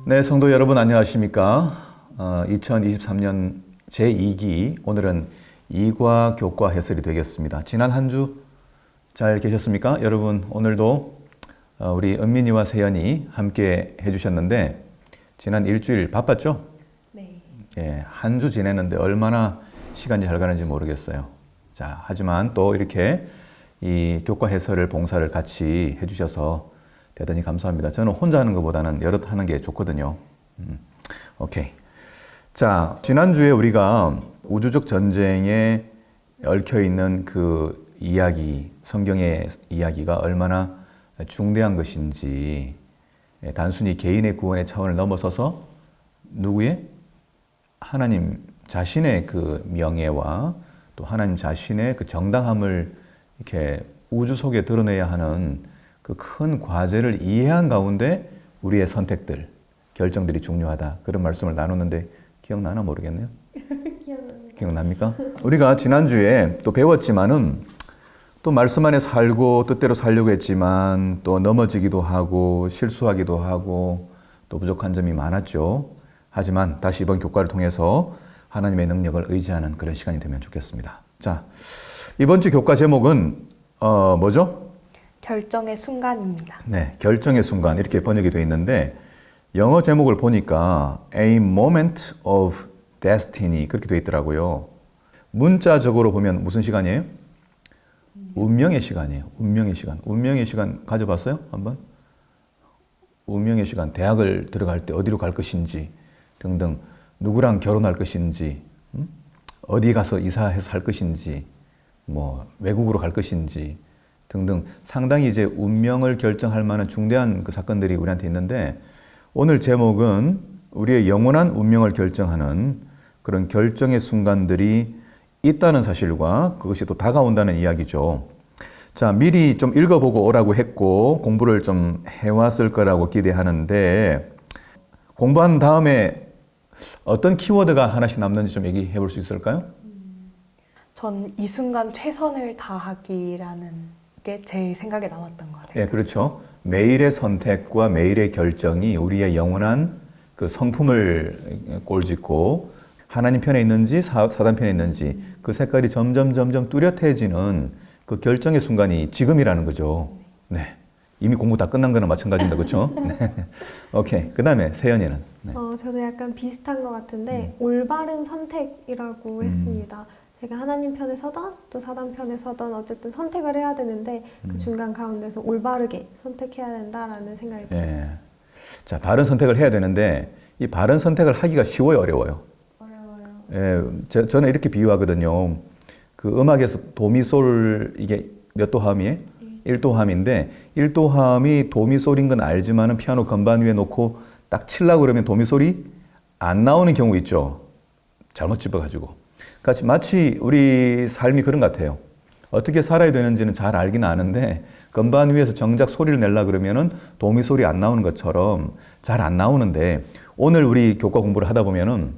네, 성도 여러분 안녕하십니까? 2023년 제2기 오늘은 이과 교과 해설이 되겠습니다. 지난 한 주 잘 계셨습니까? 여러분 오늘도 우리 은민이와 세연이 함께 해주셨는데 지난 일주일 바빴죠? 네. 예, 한 주 지내는데 얼마나 시간이 잘 가는지 모르겠어요. 자, 하지만 또 이렇게 이 교과 해설을 봉사를 같이 해주셔서 대단히 감사합니다. 저는 혼자 하는 것보다는 여럿 하는 게 좋거든요. 오케이. 자, 지난주에 우리가 우주적 전쟁에 얽혀 있는 그 이야기, 성경의 이야기가 얼마나 중대한 것인지, 단순히 개인의 구원의 차원을 넘어서서 누구의? 하나님 자신의 그 명예와 또 하나님 자신의 그 정당함을 이렇게 우주 속에 드러내야 하는 그 큰 과제를 이해한 가운데 우리의 선택들, 결정들이 중요하다. 그런 말씀을 나눴는데 기억나나 모르겠네요. 기억납니다. 기억납니까? 우리가 지난주에 또 배웠지만은 또 말씀 안에 살고 뜻대로 살려고 했지만 또 넘어지기도 하고 실수하기도 하고 또 부족한 점이 많았죠. 하지만 다시 이번 교과를 통해서 하나님의 능력을 의지하는 그런 시간이 되면 좋겠습니다. 자, 이번 주 교과 제목은 뭐죠? 결정의 순간입니다. 네, 결정의 순간 이렇게 번역이 되어 있는데 영어 제목을 보니까 A Moment of Destiny 그렇게 되어 있더라고요. 문자적으로 보면 무슨 시간이에요? 운명의 시간이에요. 운명의 시간. 운명의 시간 가져봤어요? 한번? 운명의 시간. 대학을 들어갈 때 어디로 갈 것인지 등등 누구랑 결혼할 것인지 어디 가서 이사해서 살 것인지 뭐 외국으로 갈 것인지 등등 상당히 이제 운명을 결정할 만한 중대한 그 사건들이 우리한테 있는데 오늘 제목은 우리의 영원한 운명을 결정하는 그런 결정의 순간들이 있다는 사실과 그것이 또 다가온다는 이야기죠. 자, 미리 좀 읽어보고 오라고 했고 공부를 좀 해왔을 거라고 기대하는데 공부한 다음에 어떤 키워드가 하나씩 남는지 좀 얘기해 볼 수 있을까요? 전 이 순간 최선을 다하기라는 게 제 생각에 남았던 것 같아요. 예, 그렇죠. 매일의 선택과 매일의 결정이 우리의 영원한 그 성품을 꼴짓고 하나님 편에 있는지 사단 편에 있는지 그 색깔이 점점 뚜렷해지는 그 결정의 순간이 지금이라는 거죠. 네. 이미 공부 다 끝난 거나 마찬가지입니다. 그렇죠? 네. 오케이. 그다음에 세연이는. 네. 저도 약간 비슷한 것 같은데 올바른 선택이라고 했습니다. 제가 하나님 편에 서던 또 사단 편에 서던 어쨌든 선택을 해야 되는데 그 중간 가운데서 올바르게 선택해야 된다라는 생각이 들어요. 예. 자, 바른 선택을 해야 되는데 이 바른 선택을 하기가 쉬워요, 어려워요? 어려워요. 예, 저는 이렇게 비유하거든요. 그 음악에서 도미솔 이게 몇 도함이에요? 1도함인데 1도함이 도미솔인 건 알지만은 피아노 건반 위에 놓고 딱 치려고 그러면 도미솔이 안 나오는 경우 있죠. 잘못 집어가지고. 같이 마치 우리 삶이 그런 것 같아요. 어떻게 살아야 되는지는 잘 알긴 아는데 건반 위에서 정작 소리를 내려 그러면은 도미솔이 안 나오는 것처럼 잘 안 나오는데 오늘 우리 교과 공부를 하다 보면은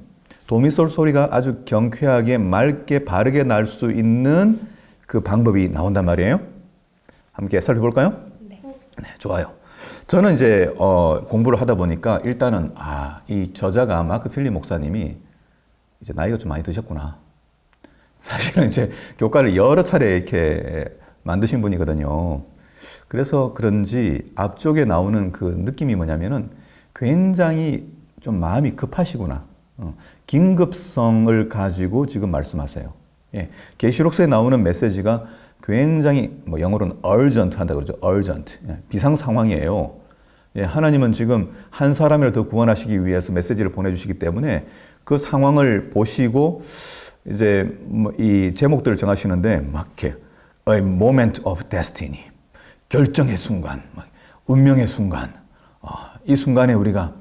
도미솔 소리가 아주 경쾌하게 맑게 바르게 날 수 있는 그 방법이 나온단 말이에요. 함께 살펴볼까요? 네. 네, 좋아요. 저는 이제 공부를 하다 보니까 일단은 이 저자가 마크 필립 목사님이 이제 나이가 좀 많이 드셨구나. 사실은 이제 교과를 여러 차례 이렇게 만드신 분이거든요. 그래서 그런지 앞쪽에 나오는 그 느낌이 뭐냐면은 굉장히 좀 마음이 급하시구나. 긴급성을 가지고 지금 말씀하세요. 예, 계시록서에 나오는 메시지가 굉장히 뭐 영어로는 urgent 한다 그러죠. urgent. 예, 비상 상황이에요. 예, 하나님은 지금 한 사람을 더 구원하시기 위해서 메시지를 보내주시기 때문에 그 상황을 보시고 이제 뭐 이 제목들을 정하시는데 막 이렇게 A moment of destiny. 결정의 순간, 운명의 순간. 이 순간에 우리가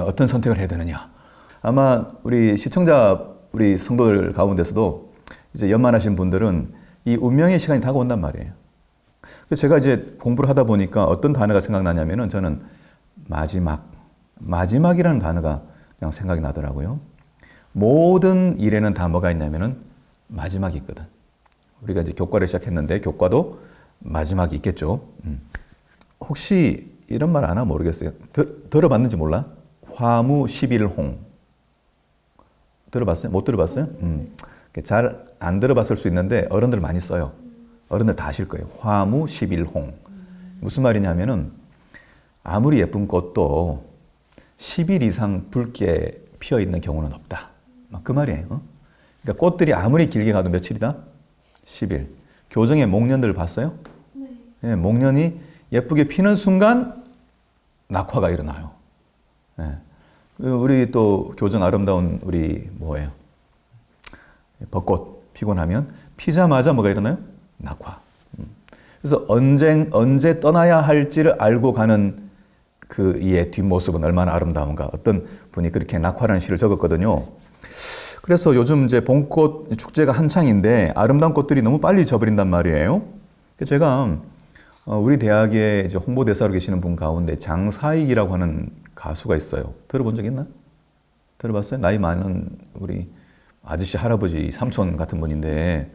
어떤 선택을 해야 되느냐. 아마 우리 시청자, 우리 성도들 가운데서도 이제 연만하신 분들은 이 운명의 시간이 다가온단 말이에요. 그래서 제가 이제 공부를 하다 보니까 어떤 단어가 생각나냐면은 저는 마지막이라는 단어가 그냥 생각이 나더라고요. 모든 일에는 다 뭐가 있냐면은 마지막이 있거든. 우리가 이제 교과를 시작했는데 교과도 마지막이 있겠죠. 혹시 이런 말 아나 모르겠어요. 들어봤는지 몰라? 화무 11홍. 들어봤어요? 못 들어봤어요? 잘 안 들어봤을 수 있는데 어른들 많이 써요. 어른들 다 아실 거예요. 화무 11홍. 무슨 말이냐면은 아무리 예쁜 꽃도 10일 이상 붉게 피어 있는 경우는 없다. 막 그 말이에요. 그러니까 꽃들이 아무리 길게 가도 며칠이다? 10일. 교정의 목련들 봤어요? 네. 예, 목련이 예쁘게 피는 순간 낙화가 일어나요. 예. 우리 또 교정 아름다운 우리 뭐예요? 벚꽃 피고 나면 피자마자 뭐가 일어나요? 낙화. 그래서 언제 떠나야 할지를 알고 가는 그 이의 뒷모습은 얼마나 아름다운가. 어떤 분이 그렇게 낙화라는 시를 적었거든요. 그래서 요즘 이제 봄꽃 축제가 한창인데 아름다운 꽃들이 너무 빨리 져버린단 말이에요. 제가 우리 대학에 이제 홍보대사로 계시는 분 가운데 장사익이라고 하는 가수가 있어요. 들어본 적 있나? 들어봤어요? 나이 많은 우리 아저씨, 할아버지, 삼촌 같은 분인데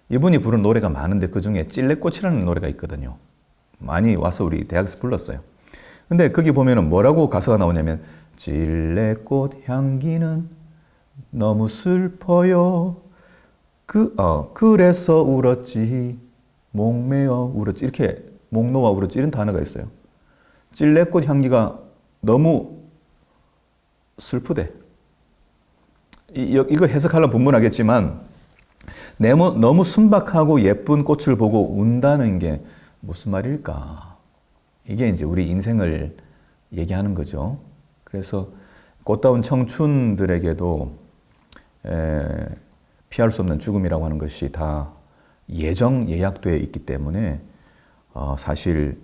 이분이 부른 노래가 많은데 그 중에 찔레꽃이라는 노래가 있거든요. 많이 와서 우리 대학에서 불렀어요. 근데 거기 보면은 뭐라고 가사가 나오냐면 찔레꽃 향기는 너무 슬퍼요. 그래서 울었지. 목매어 울었지. 이렇게 목 놓아 울었지. 이런 단어가 있어요. 찔레꽃 향기가 너무 슬프대. 이거 해석하려면 분분하겠지만 너무 순박하고 예쁜 꽃을 보고 운다는 게 무슨 말일까? 이게 이제 우리 인생을 얘기하는 거죠. 그래서 꽃다운 청춘들에게도 피할 수 없는 죽음이라고 하는 것이 다 예정되어 있기 때문에 사실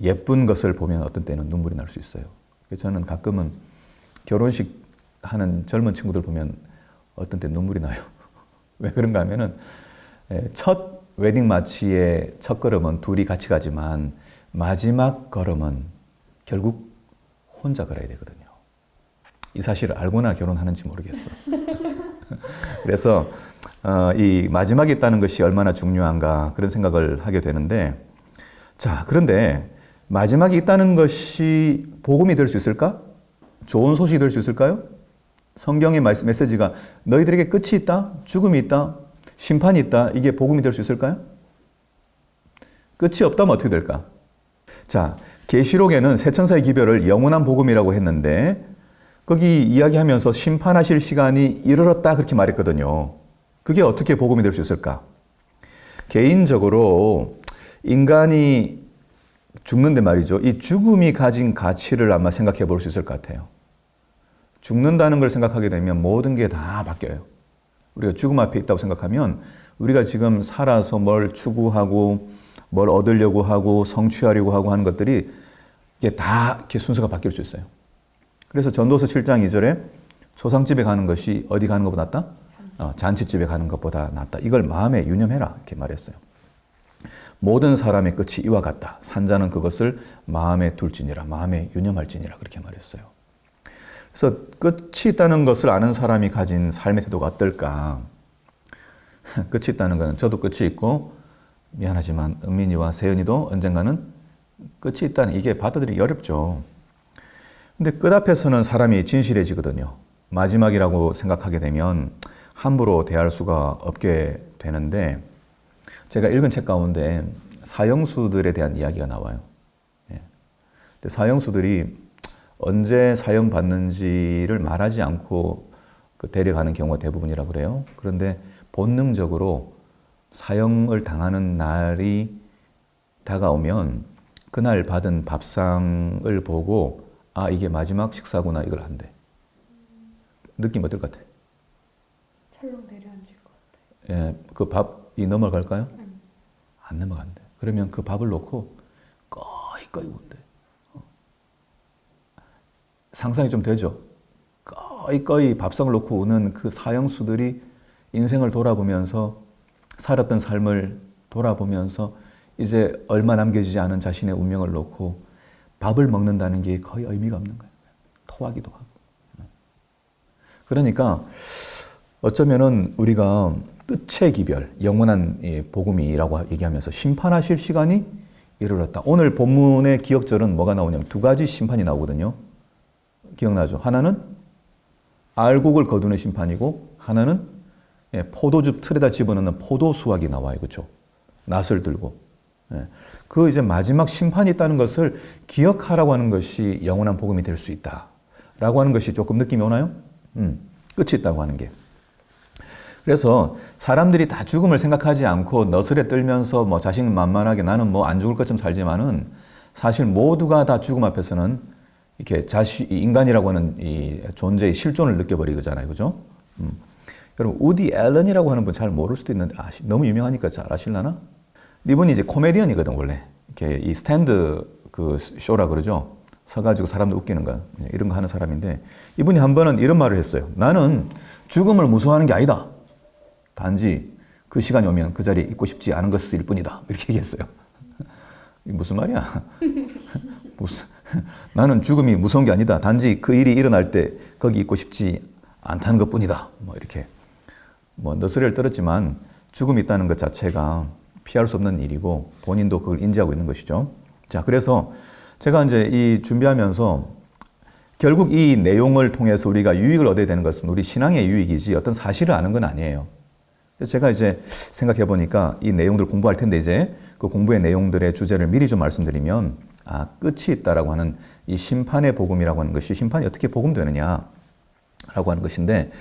예쁜 것을 보면 어떤 때는 눈물이 날 수 있어요. 그래서 저는 가끔은 결혼식 하는 젊은 친구들 보면 어떤 때 눈물이 나요. 왜 그런가 하면은 첫 웨딩 마치의 첫 걸음은 둘이 같이 가지만 마지막 걸음은 결국 혼자 걸어야 되거든요. 이 사실을 알고나 결혼하는지 모르겠어. 그래서 이 마지막에 있다는 것이 얼마나 중요한가 그런 생각을 하게 되는데 자, 그런데 마지막에 있다는 것이 복음이 될 수 있을까? 좋은 소식이 될 수 있을까요? 성경의 메시지가 너희들에게 끝이 있다, 죽음이 있다, 심판이 있다. 이게 복음이 될 수 있을까요? 끝이 없다면 어떻게 될까? 자, 계시록에는 새 천사의 기별을 영원한 복음이라고 했는데 거기 이야기하면서 심판하실 시간이 이르렀다 그렇게 말했거든요. 그게 어떻게 복음이 될 수 있을까? 개인적으로 인간이 죽는데 말이죠. 이 죽음이 가진 가치를 아마 생각해 볼 수 있을 것 같아요. 죽는다는 걸 생각하게 되면 모든 게 다 바뀌어요. 우리가 죽음 앞에 있다고 생각하면 우리가 지금 살아서 뭘 추구하고 뭘 얻으려고 하고 성취하려고 하고 하는 것들이 이게 다 이렇게 순서가 바뀔 수 있어요. 그래서 전도서 7장 2절에 초상집에 가는 것이 어디 가는 것보다 낫다? 잔치집에 가는 것보다 낫다. 이걸 마음에 유념해라 이렇게 말했어요. 모든 사람의 끝이 이와 같다. 산자는 그것을 마음에 둘지니라. 마음에 유념할지니라. 그렇게 말했어요. 그래서 끝이 있다는 것을 아는 사람이 가진 삶의 태도가 어떨까? 끝이 있다는 것은 저도 끝이 있고 미안하지만 은민이와 세연이도 언젠가는 끝이 있다는 이게 받아들이기 어렵죠. 근데 끝 앞에서는 사람이 진실해지거든요. 마지막이라고 생각하게 되면 함부로 대할 수가 없게 되는데 제가 읽은 책 가운데 사형수들에 대한 이야기가 나와요. 근데 사형수들이 언제 사형 받는지를 말하지 않고 데려가는 경우가 대부분이라고 그래요. 그런데 본능적으로 사형을 당하는 날이 다가오면 그날 받은 밥상을 보고 아 이게 마지막 식사구나 이걸 한대. 느낌 어떨 것 같아? 철렁 내려앉을 것 같아요. 예, 그 밥이 넘어갈까요? 안 넘어간대. 그러면 그 밥을 놓고 꺼이꺼이 운대. 상상이 좀 되죠? 꺼이꺼이 밥상을 놓고 우는 그 사형수들이 인생을 돌아보면서 살았던 삶을 돌아보면서 이제 얼마 남겨지지 않은 자신의 운명을 놓고 밥을 먹는다는 게 거의 의미가 없는 거예요. 토하기도 하고. 그러니까 어쩌면은 우리가 끝의 기별, 영원한 복음이라고 얘기하면서 심판하실 시간이 이르렀다. 오늘 본문의 기억절은 뭐가 나오냐면 두 가지 심판이 나오거든요. 기억나죠? 하나는 알곡을 거두는 심판이고 하나는 포도즙 틀에다 집어넣는 포도 수확이 나와요. 그렇죠? 낫을 들고. 그 이제 마지막 심판이 있다는 것을 기억하라고 하는 것이 영원한 복음이 될 수 있다라고 하는 것이 조금 느낌이 오나요? 끝이 있다고 하는 게. 그래서 사람들이 다 죽음을 생각하지 않고 너스레 떨면서 뭐 자신만만하게 나는 뭐 안 죽을 것처럼 살지만은 사실 모두가 다 죽음 앞에서는 이렇게 인간이라고 하는 이 존재의 실존을 느껴버리잖아요. 그죠? 여러분, 우디 앨런이라고 하는 분 잘 모를 수도 있는데, 너무 유명하니까 잘 아실라나? 이분이 이제 코미디언이거든, 원래. 이렇게 이 스탠드 그 쇼라 그러죠? 서가지고 사람들 웃기는 거, 이런 거 하는 사람인데, 이분이 한 번은 이런 말을 했어요. 나는 죽음을 무서워하는 게 아니다. 단지 그 시간이 오면 그 자리에 있고 싶지 않은 것일 뿐이다. 이렇게 얘기했어요. 이게 무슨 말이야? 나는 죽음이 무서운 게 아니다. 단지 그 일이 일어날 때 거기 있고 싶지 않다는 것 뿐이다. 뭐 이렇게. 뭐 너스레를 떨었지만 죽음이 있다는 것 자체가 피할 수 없는 일이고 본인도 그걸 인지하고 있는 것이죠. 자, 그래서 제가 이제 이 준비하면서 결국 이 내용을 통해서 우리가 유익을 얻어야 되는 것은 우리 신앙의 유익이지 어떤 사실을 아는 건 아니에요. 그래서 제가 이제 생각해 보니까 이 내용들을 공부할 텐데 이제 그 공부의 내용들의 주제를 미리 좀 말씀드리면 끝이 있다라고 하는 이 심판의 복음이라고 하는 것이 심판이 어떻게 복음되느냐라고 하는 것인데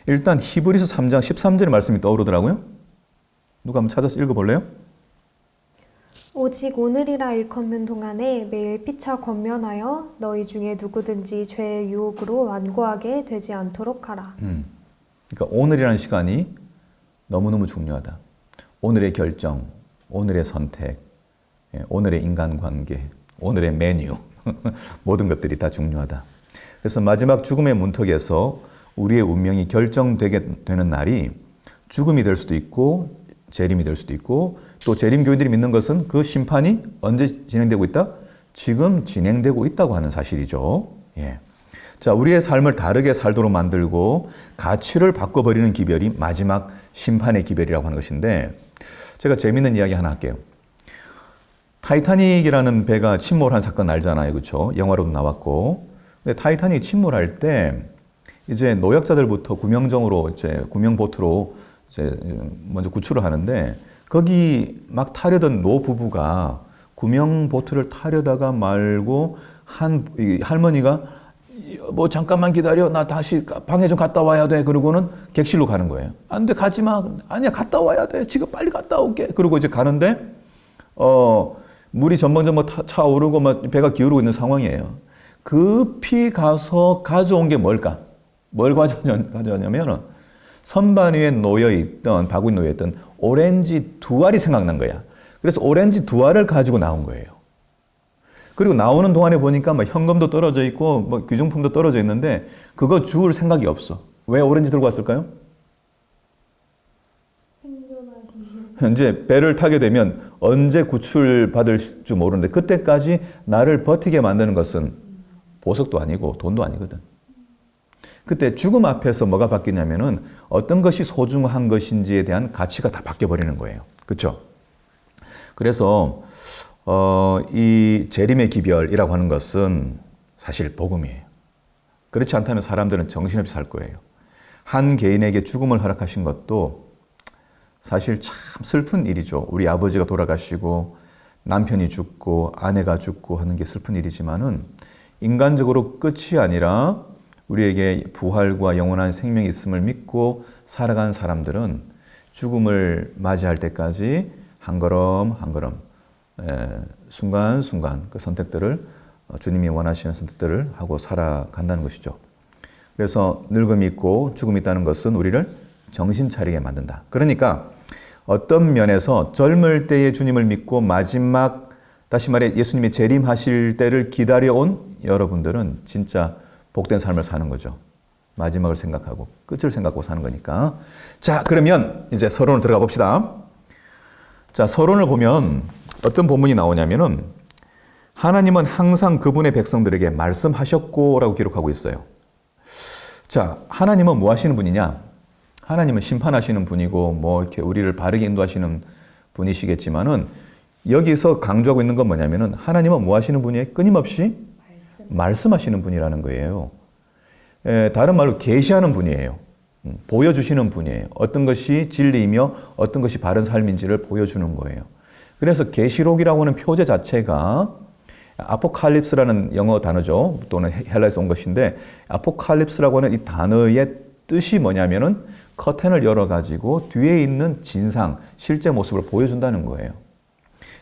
일단 히브리서 3장 13절의 말씀이 떠오르더라고요. 누가 한번 찾아서 읽어볼래요? 오직 오늘이라 일컫는 동안에 매일 피차 권면하여 너희 중에 누구든지 죄의 유혹으로 완고하게 되지 않도록 하라. 그러니까 오늘이라는 시간이 너무너무 중요하다. 오늘의 결정, 오늘의 선택, 오늘의 인간관계, 오늘의 메뉴 모든 것들이 다 중요하다. 그래서 마지막 죽음의 문턱에서 우리의 운명이 결정되게 되는 날이 죽음이 될 수도 있고 재림이 될 수도 있고 또 재림교인들이 믿는 것은 그 심판이 언제 진행되고 있다? 지금 진행되고 있다고 하는 사실이죠. 예. 자, 우리의 삶을 다르게 살도록 만들고 가치를 바꿔버리는 기별이 마지막 심판의 기별이라고 하는 것인데 제가 재밌는 이야기 하나 할게요. 타이타닉이라는 배가 침몰한 사건 알잖아요. 그렇죠? 영화로도 나왔고. 근데 타이타닉이 침몰할 때 이제 노약자들부터 구명정으로 이제 구명보트로 이제 먼저 구출을 하는데 거기 막 타려던 노 부부가 구명보트를 타려다가 말고 이 할머니가 뭐 잠깐만 기다려 나 다시 방에 좀 갔다 와야 돼 그러고는 객실로 가는 거예요. 안 돼 가지 마. 아니야 갔다 와야 돼. 지금 빨리 갔다 올게. 그리고 이제 가는데 물이 점점점 차오르고 막 배가 기울고 있는 상황이에요. 급히 가서 가져온 게 뭘까? 뭘 가져왔냐면 선반 위에 놓여있던 바구니 놓여있던 오렌지 두 알이 생각난 거야. 그래서 오렌지 두 알을 가지고 나온 거예요. 그리고 나오는 동안에 보니까 뭐 현금도 떨어져 있고 뭐 귀중품도 떨어져 있는데 그거 줄 생각이 없어. 왜 오렌지 들고 왔을까요? 이제 배를 타게 되면 언제 구출받을지 모르는데 그때까지 나를 버티게 만드는 것은 보석도 아니고 돈도 아니거든. 그때 죽음 앞에서 뭐가 바뀌냐면은 어떤 것이 소중한 것인지에 대한 가치가 다 바뀌어버리는 거예요. 그렇죠? 그래서 이 재림의 기별이라고 하는 것은 사실 복음이에요. 그렇지 않다면 사람들은 정신없이 살 거예요. 한 개인에게 죽음을 허락하신 것도 사실 참 슬픈 일이죠. 우리 아버지가 돌아가시고 남편이 죽고 아내가 죽고 하는 게 슬픈 일이지만은 인간적으로 끝이 아니라 우리에게 부활과 영원한 생명이 있음을 믿고 살아간 사람들은 죽음을 맞이할 때까지 한 걸음 한 걸음 순간순간 그 선택들을 주님이 원하시는 선택들을 하고 살아간다는 것이죠. 그래서 늙음이 있고 죽음이 있다는 것은 우리를 정신 차리게 만든다. 그러니까 어떤 면에서 젊을 때의 주님을 믿고 마지막 다시 말해 예수님이 재림하실 때를 기다려온 여러분들은 진짜 복된 삶을 사는 거죠. 마지막을 생각하고 끝을 생각하고 사는 거니까. 자, 그러면 이제 서론을 들어가 봅시다. 자, 서론을 보면 어떤 본문이 나오냐면은 하나님은 항상 그분의 백성들에게 말씀하셨고라고 기록하고 있어요. 자, 하나님은 뭐 하시는 분이냐? 하나님은 심판하시는 분이고 뭐 이렇게 우리를 바르게 인도하시는 분이시겠지만은 여기서 강조하고 있는 건 뭐냐면은 하나님은 뭐 하시는 분이에요? 끊임없이 말씀하시는 분이라는 거예요. 다른 말로 계시하는 분이에요. 보여주시는 분이에요. 어떤 것이 진리이며 어떤 것이 바른 삶인지를 보여주는 거예요. 그래서 계시록이라고 하는 표제 자체가 아포칼립스라는 영어 단어죠. 또는 헬라에서 온 것인데 아포칼립스라고 하는 이 단어의 뜻이 뭐냐면은 커튼을 열어가지고 뒤에 있는 진상, 실제 모습을 보여준다는 거예요.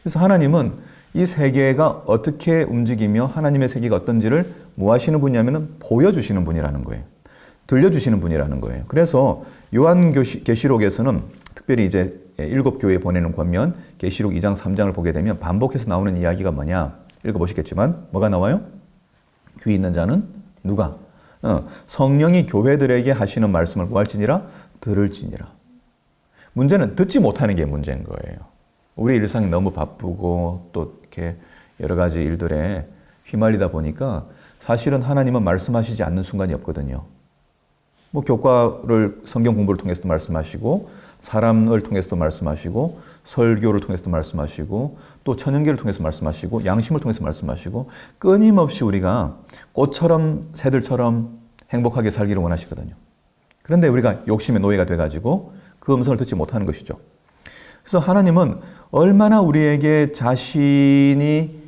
그래서 하나님은 이 세계가 어떻게 움직이며 하나님의 세계가 어떤지를 뭐 하시는 분이냐면은 보여주시는 분이라는 거예요. 들려주시는 분이라는 거예요. 그래서 요한계시록에서는 특별히 이제 7교회에 보내는 권면 계시록 2장 3장을 보게 되면 반복해서 나오는 이야기가 뭐냐 읽어보시겠지만 뭐가 나와요? 귀 있는 자는 누가? 성령이 교회들에게 하시는 말씀을 뭐 할지니라? 들을지니라. 문제는 듣지 못하는 게 문제인 거예요. 우리 일상이 너무 바쁘고 또 이렇게 여러 가지 일들에 휘말리다 보니까 사실은 하나님은 말씀하시지 않는 순간이 없거든요. 뭐 교과를 성경 공부를 통해서도 말씀하시고 사람을 통해서도 말씀하시고 설교를 통해서도 말씀하시고 또 천연계를 통해서 말씀하시고 양심을 통해서 말씀하시고 끊임없이 우리가 꽃처럼 새들처럼 행복하게 살기를 원하시거든요. 그런데 우리가 욕심의 노예가 돼가지고 그 음성을 듣지 못하는 것이죠. 그래서 하나님은 얼마나 우리에게 자신이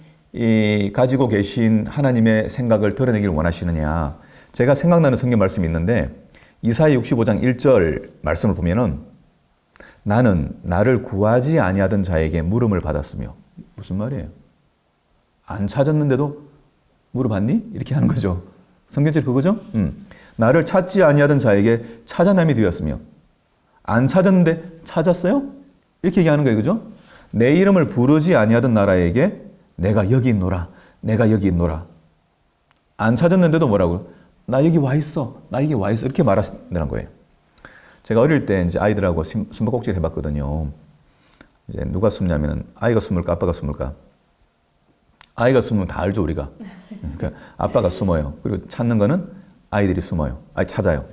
가지고 계신 하나님의 생각을 드러내기를 원하시느냐. 제가 생각나는 성경 말씀이 있는데 이사야 65장 1절 말씀을 보면은 나는 나를 구하지 아니하던 자에게 물음을 받았으며 무슨 말이에요? 안 찾았는데도 물어봤니? 이렇게 하는 거죠. 성경절 그거죠? 나를 찾지 아니하던 자에게 찾아남이 되었으며 안 찾았는데 찾았어요? 이렇게 얘기하는 거예요. 그죠? 내 이름을 부르지 아니하던 나라에게 내가 여기 있노라. 내가 여기 있노라. 안 찾았는데도 뭐라고요? 나 여기 와 있어. 나 여기 와 있어. 이렇게 말하신다는 거예요. 제가 어릴 때 이제 아이들하고 숨바꼭질 해봤거든요. 이제 누가 숨냐면은 아이가 숨을까 아빠가 숨을까? 아이가 숨으면 다 알죠 우리가. 그러니까 아빠가 숨어요. 그리고 찾는 거는 아이들이 숨어요. 찾아요.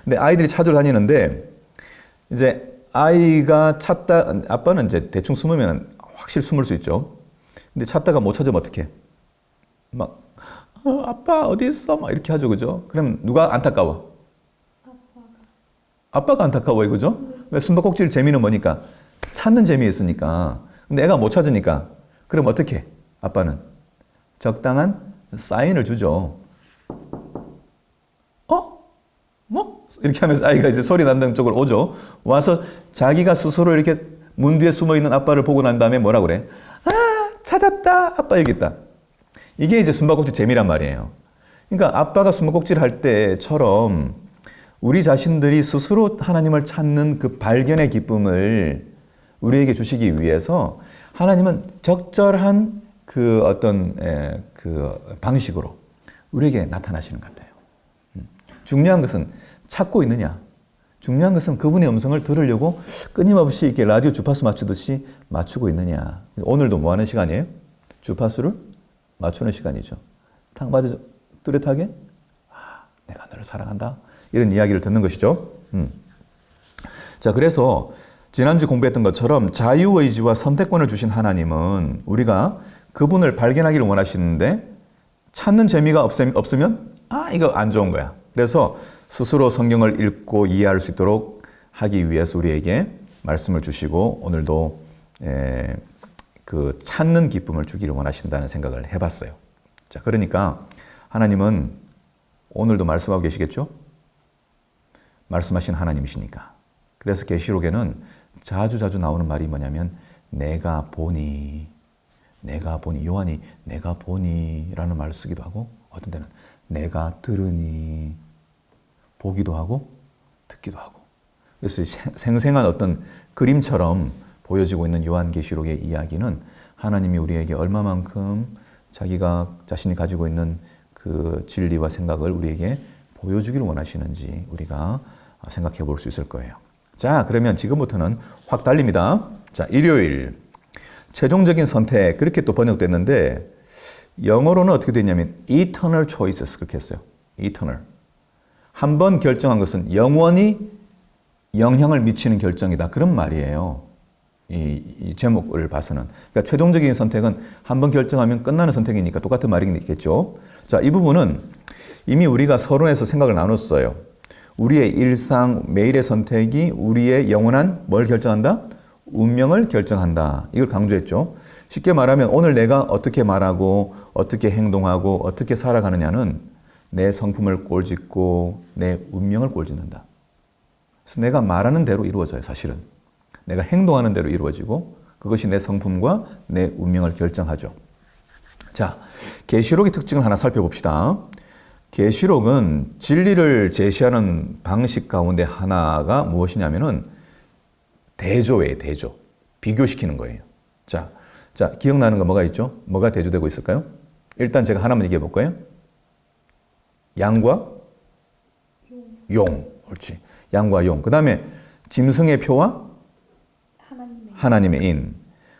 근데 아이들이 찾으러 다니는데 이제 아이가 찾다 아빠는 이제 대충 숨으면 확실히 숨을 수 있죠. 근데 찾다가 못 찾으면 어떡해? 막 아빠 어디 있어? 막 이렇게 하죠, 그죠? 그럼 누가 안타까워? 아빠가 안타까워요, 그죠? 왜 숨바꼭질 재미는 뭐니까? 찾는 재미 있으니까. 근데 애가 못 찾으니까. 그럼 어떻게? 아빠는 적당한 사인을 주죠. 뭐? 이렇게 하면서 아이가 이제 소리 나는 쪽으로 오죠. 와서 자기가 스스로 이렇게 문 뒤에 숨어 있는 아빠를 보고 난 다음에 뭐라 그래? 찾았다. 아빠 여기 있다. 이게 이제 숨바꼭질 재미란 말이에요. 그러니까 아빠가 숨바꼭질 할 때처럼 우리 자신들이 스스로 하나님을 찾는 그 발견의 기쁨을 우리에게 주시기 위해서 하나님은 적절한 그 어떤 그 방식으로 우리에게 나타나시는 것 같아요. 중요한 것은 찾고 있느냐. 중요한 것은 그분의 음성을 들으려고 끊임없이 이렇게 라디오 주파수 맞추듯이 맞추고 있느냐. 오늘도 뭐 하는 시간이에요? 주파수를 맞추는 시간이죠. 탕 맞아 뚜렷하게 내가 너를 사랑한다. 이런 이야기를 듣는 것이죠. 자, 그래서 지난주 공부했던 것처럼 자유의지와 선택권을 주신 하나님은 우리가 그분을 발견하기를 원하시는데 찾는 재미가 없으면 이거 안 좋은 거야. 그래서 스스로 성경을 읽고 이해할 수 있도록 하기 위해서 우리에게 말씀을 주시고 오늘도 그 찾는 기쁨을 주기를 원하신다는 생각을 해봤어요. 자, 그러니까 하나님은 오늘도 말씀하고 계시겠죠? 말씀하신 하나님이시니까. 그래서 계시록에는 자주 나오는 말이 뭐냐면 내가 보니 요한이 내가 보니 라는 말을 쓰기도 하고 어떤 때는 내가 들으니 보기도 하고 듣기도 하고 그래서 생생한 어떤 그림처럼 보여지고 있는 요한계시록의 이야기는 하나님이 우리에게 얼마만큼 자기가 자신이 가지고 있는 그 진리와 생각을 우리에게 보여주기를 원하시는지 우리가 생각해 볼 수 있을 거예요. 자, 그러면 지금부터는 확 달립니다. 자, 일요일 최종적인 선택 그렇게 또 번역됐는데 영어로는 어떻게 됐냐면 eternal choices 그렇게 했어요. eternal. 한 번 결정한 것은 영원히 영향을 미치는 결정이다. 그런 말이에요. 이 제목을 봐서는. 그러니까 최종적인 선택은 한 번 결정하면 끝나는 선택이니까 똑같은 말이겠죠. 자, 이 부분은 이미 우리가 서론에서 생각을 나눴어요. 우리의 일상, 매일의 선택이 우리의 영원한 뭘 결정한다? 운명을 결정한다. 이걸 강조했죠. 쉽게 말하면 오늘 내가 어떻게 말하고 어떻게 행동하고 어떻게 살아가느냐는 내 성품을 꼴짓고 내 운명을 꼴짓는다. 그래서 내가 말하는 대로 이루어져요, 사실은. 내가 행동하는 대로 이루어지고 그것이 내 성품과 내 운명을 결정하죠. 자, 계시록의 특징을 하나 살펴봅시다. 계시록은 진리를 제시하는 방식 가운데 하나가 무엇이냐면은 대조예요, 대조. 비교시키는 거예요. 자, 기억나는 거 뭐가 있죠? 뭐가 대조되고 있을까요? 일단 제가 하나만 얘기해 볼까요? 양과 용. 옳지. 양과 용. 그 다음에 짐승의 표와 하나님의 인.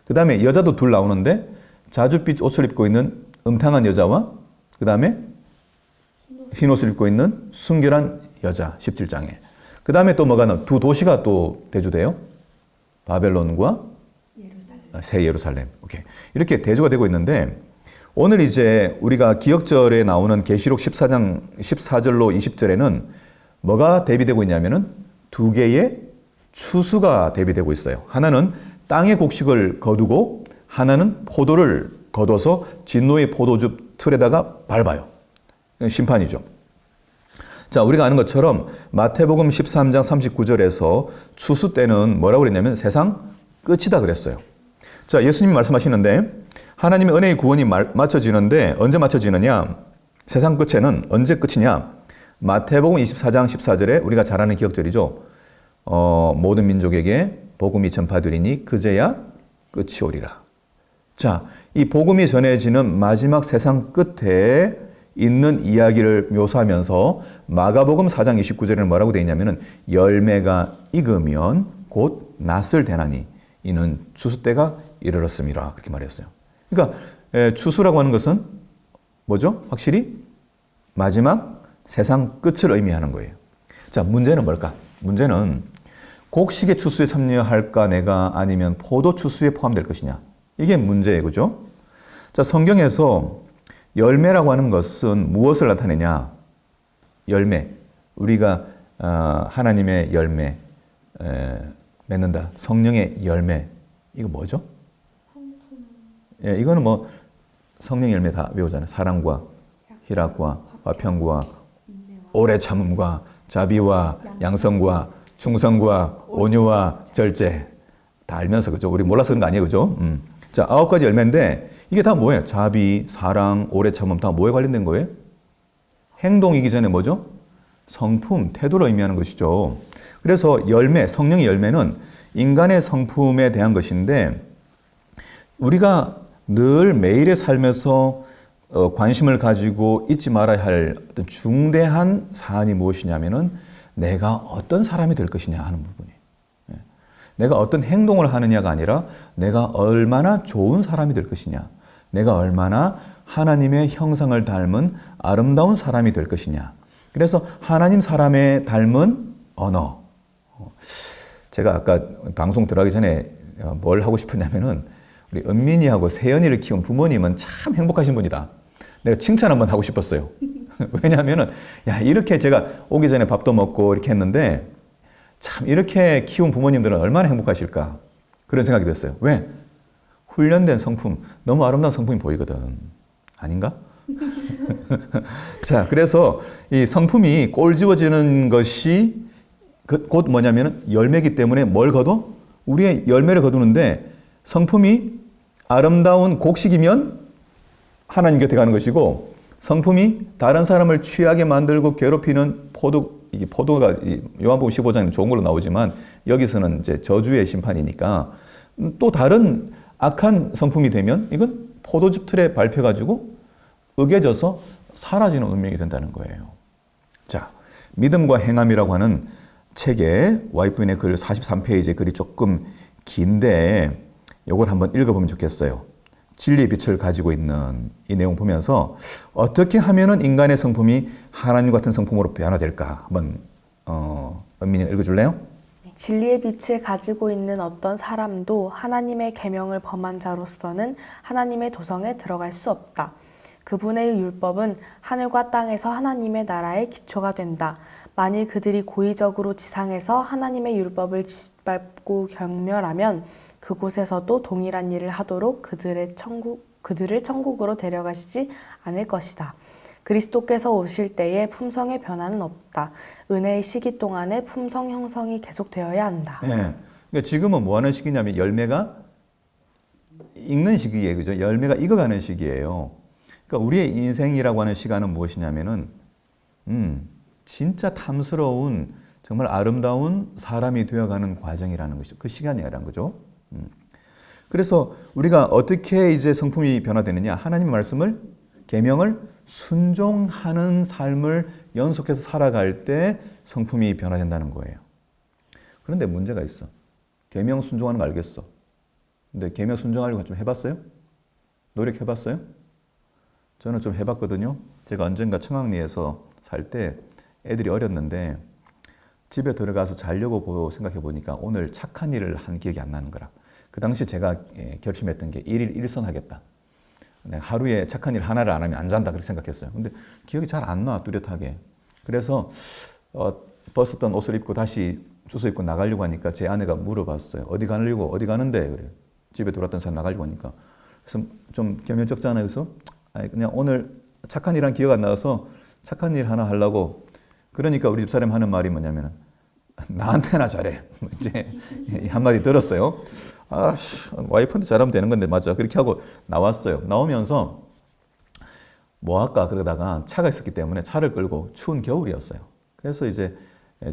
그 다음에 여자도 둘 나오는데 자줏빛 옷을 입고 있는 음탕한 여자와 그 다음에 흰 옷을 입고 있는 순결한 여자 17장에. 그 다음에 또 뭐가 나와? 두 도시가 또 대조돼요. 바벨론과 새 예루살렘. 오케이. 이렇게 대조가 되고 있는데 오늘 이제 우리가 기억절에 나오는 계시록 14장 14절로 20절에는 뭐가 대비되고 있냐면은 두 개의 추수가 대비되고 있어요. 하나는 땅의 곡식을 거두고 하나는 포도를 거둬서 진노의 포도즙 틀에다가 밟아요. 심판이죠. 자, 우리가 아는 것처럼 마태복음 13장 39절에서 추수 때는 뭐라고 그랬냐면 세상 끝이다 그랬어요. 자, 예수님이 말씀하시는데 하나님의 은혜의 구원이 맞춰지는데 언제 맞춰지느냐? 세상 끝에는 언제 끝이냐? 마태복음 24장 14절에 우리가 잘 아는 기억절이죠. 모든 민족에게 복음이 전파되리니 그제야 끝이 오리라. 자, 이 복음이 전해지는 마지막 세상 끝에 있는 이야기를 묘사하면서 마가복음 4장 29절에는 뭐라고 되어 있냐면은 열매가 익으면 곧 낫을 대나니 이는 추수 때가 이르렀음이라 그렇게 말했어요. 그러니까 추수라고 하는 것은 뭐죠? 확실히 마지막 세상 끝을 의미하는 거예요. 자, 문제는 뭘까? 문제는 곡식의 추수에 참여할까 내가 아니면 포도 추수에 포함될 것이냐. 이게 문제예요. 그죠? 자, 성경에서 열매라고 하는 것은 무엇을 나타내냐? 열매. 우리가 하나님의 열매 맺는다. 성령의 열매. 이거 뭐죠? 예, 이거는 뭐 성령 열매 다 외우잖아요. 사랑과 희락과 화평과 오래 참음과 자비와 양성과 충성과 온유와 절제. 다 알면서 그죠? 우리 몰라서 그런 거 아니에요. 그죠? 자, 9가지 열매인데 이게 다 뭐예요? 자비, 사랑, 오래 참음 다 뭐에 관련된 거예요? 행동이기 전에 뭐죠? 성품, 태도를 의미하는 것이죠. 그래서 열매, 성령의 열매는 인간의 성품에 대한 것인데 우리가 늘 매일의 삶에서 관심을 가지고 잊지 말아야 할 어떤 중대한 사안이 무엇이냐면은 내가 어떤 사람이 될 것이냐 하는 부분이에요. 내가 어떤 행동을 하느냐가 아니라 내가 얼마나 좋은 사람이 될 것이냐. 내가 얼마나 하나님의 형상을 닮은 아름다운 사람이 될 것이냐. 그래서 하나님 사람에 닮은 언어. 제가 아까 방송 들어가기 전에 뭘 하고 싶었냐면은 우리 은민이하고 세연이를 키운 부모님은 참 행복하신 분이다. 내가 칭찬 한번 하고 싶었어요. 왜냐하면은 야, 이렇게 제가 오기 전에 밥도 먹고 이렇게 했는데 참 이렇게 키운 부모님들은 얼마나 행복하실까 그런 생각이 들었어요. 왜? 훈련된 성품, 너무 아름다운 성품이 보이거든. 아닌가? 자, 그래서 이 성품이 꼴지워지는 것이 곧 뭐냐면 열매이기 때문에 뭘 거둬? 우리의 열매를 거두는데 성품이 아름다운 곡식이면 하나님 곁에 가는 것이고 성품이 다른 사람을 취하게 만들고 괴롭히는 이게 포도가 요한복음 15장에 좋은 걸로 나오지만 여기서는 이제 저주의 심판이니까 또 다른 악한 성품이 되면 이건 포도즙 틀에 밟혀가지고 으개져서 사라지는 운명이 된다는 거예요. 자, 믿음과 행함이라고 하는 책에 와이프인의 글 43페이지의 글이 조금 긴데 이걸 한번 읽어보면 좋겠어요. 진리의 빛을 가지고 있는 이 내용 보면서 어떻게 하면은 인간의 성품이 하나님 같은 성품으로 변화될까 한번 은민이가 읽어줄래요? 진리의 빛을 가지고 있는 어떤 사람도 하나님의 계명을 범한 자로서는 하나님의 도성에 들어갈 수 없다. 그분의 율법은 하늘과 땅에서 하나님의 나라의 기초가 된다. 만일 그들이 고의적으로 지상에서 하나님의 율법을 짓밟고 경멸하면 그곳에서도 동일한 일을 하도록 그들을 천국으로 데려가시지 않을 것이다. 그리스도께서 오실 때에 품성의 변화는 없다. 은혜의 시기 동안에 품성 형성이 계속되어야 한다. 네. 그러니까 지금은 뭐 하는 시기냐면 열매가 익는 시기예요. 그죠? 열매가 익어가는 시기예요. 그러니까 우리의 인생이라고 하는 시간은 무엇이냐면은, 진짜 탐스러운, 정말 아름다운 사람이 되어가는 과정이라는 것이죠. 그 시간이라는 거죠. 그래서 우리가 어떻게 이제 성품이 변화되느냐? 하나님의 말씀을, 계명을 순종하는 삶을 연속해서 살아갈 때 성품이 변화된다는 거예요. 그런데 문제가 있어. 계명 순종하는 거 알겠어. 근데 계명 순종하려고 좀 해봤어요? 노력해봤어요? 저는 좀 해봤거든요. 제가 언젠가 청학리에서 살 때 애들이 어렸는데 집에 들어가서 자려고 생각해 보니까 오늘 착한 일을 한 기억이 안 나는 거라. 그 당시 제가 결심했던 게 1일 1선 하겠다. 내가 하루에 착한 일 하나를 안 하면 안 잔다 그렇게 생각했어요. 근데 기억이 잘 안 나, 뚜렷하게. 그래서 벗었던 옷을 입고 다시 주워 입고 나가려고 하니까 제 아내가 물어봤어요. 어디 가려고? 어디 가는데? 그래. 집에 들어왔던 사람 나가려고 하니까. 그래서 좀 겸연쩍잖아요. 그래서 그냥 오늘 착한 일 한 기억 안 나서 착한 일 하나 하려고. 그러니까 우리 집사람 하는 말이 뭐냐면 나한테나 잘해. 이제 한마디 들었어요. 와이프한테 잘하면 되는 건데 맞아. 그렇게 하고 나왔어요. 나오면서 뭐 할까 그러다가 차가 있었기 때문에 차를 끌고 추운 겨울이었어요. 그래서 이제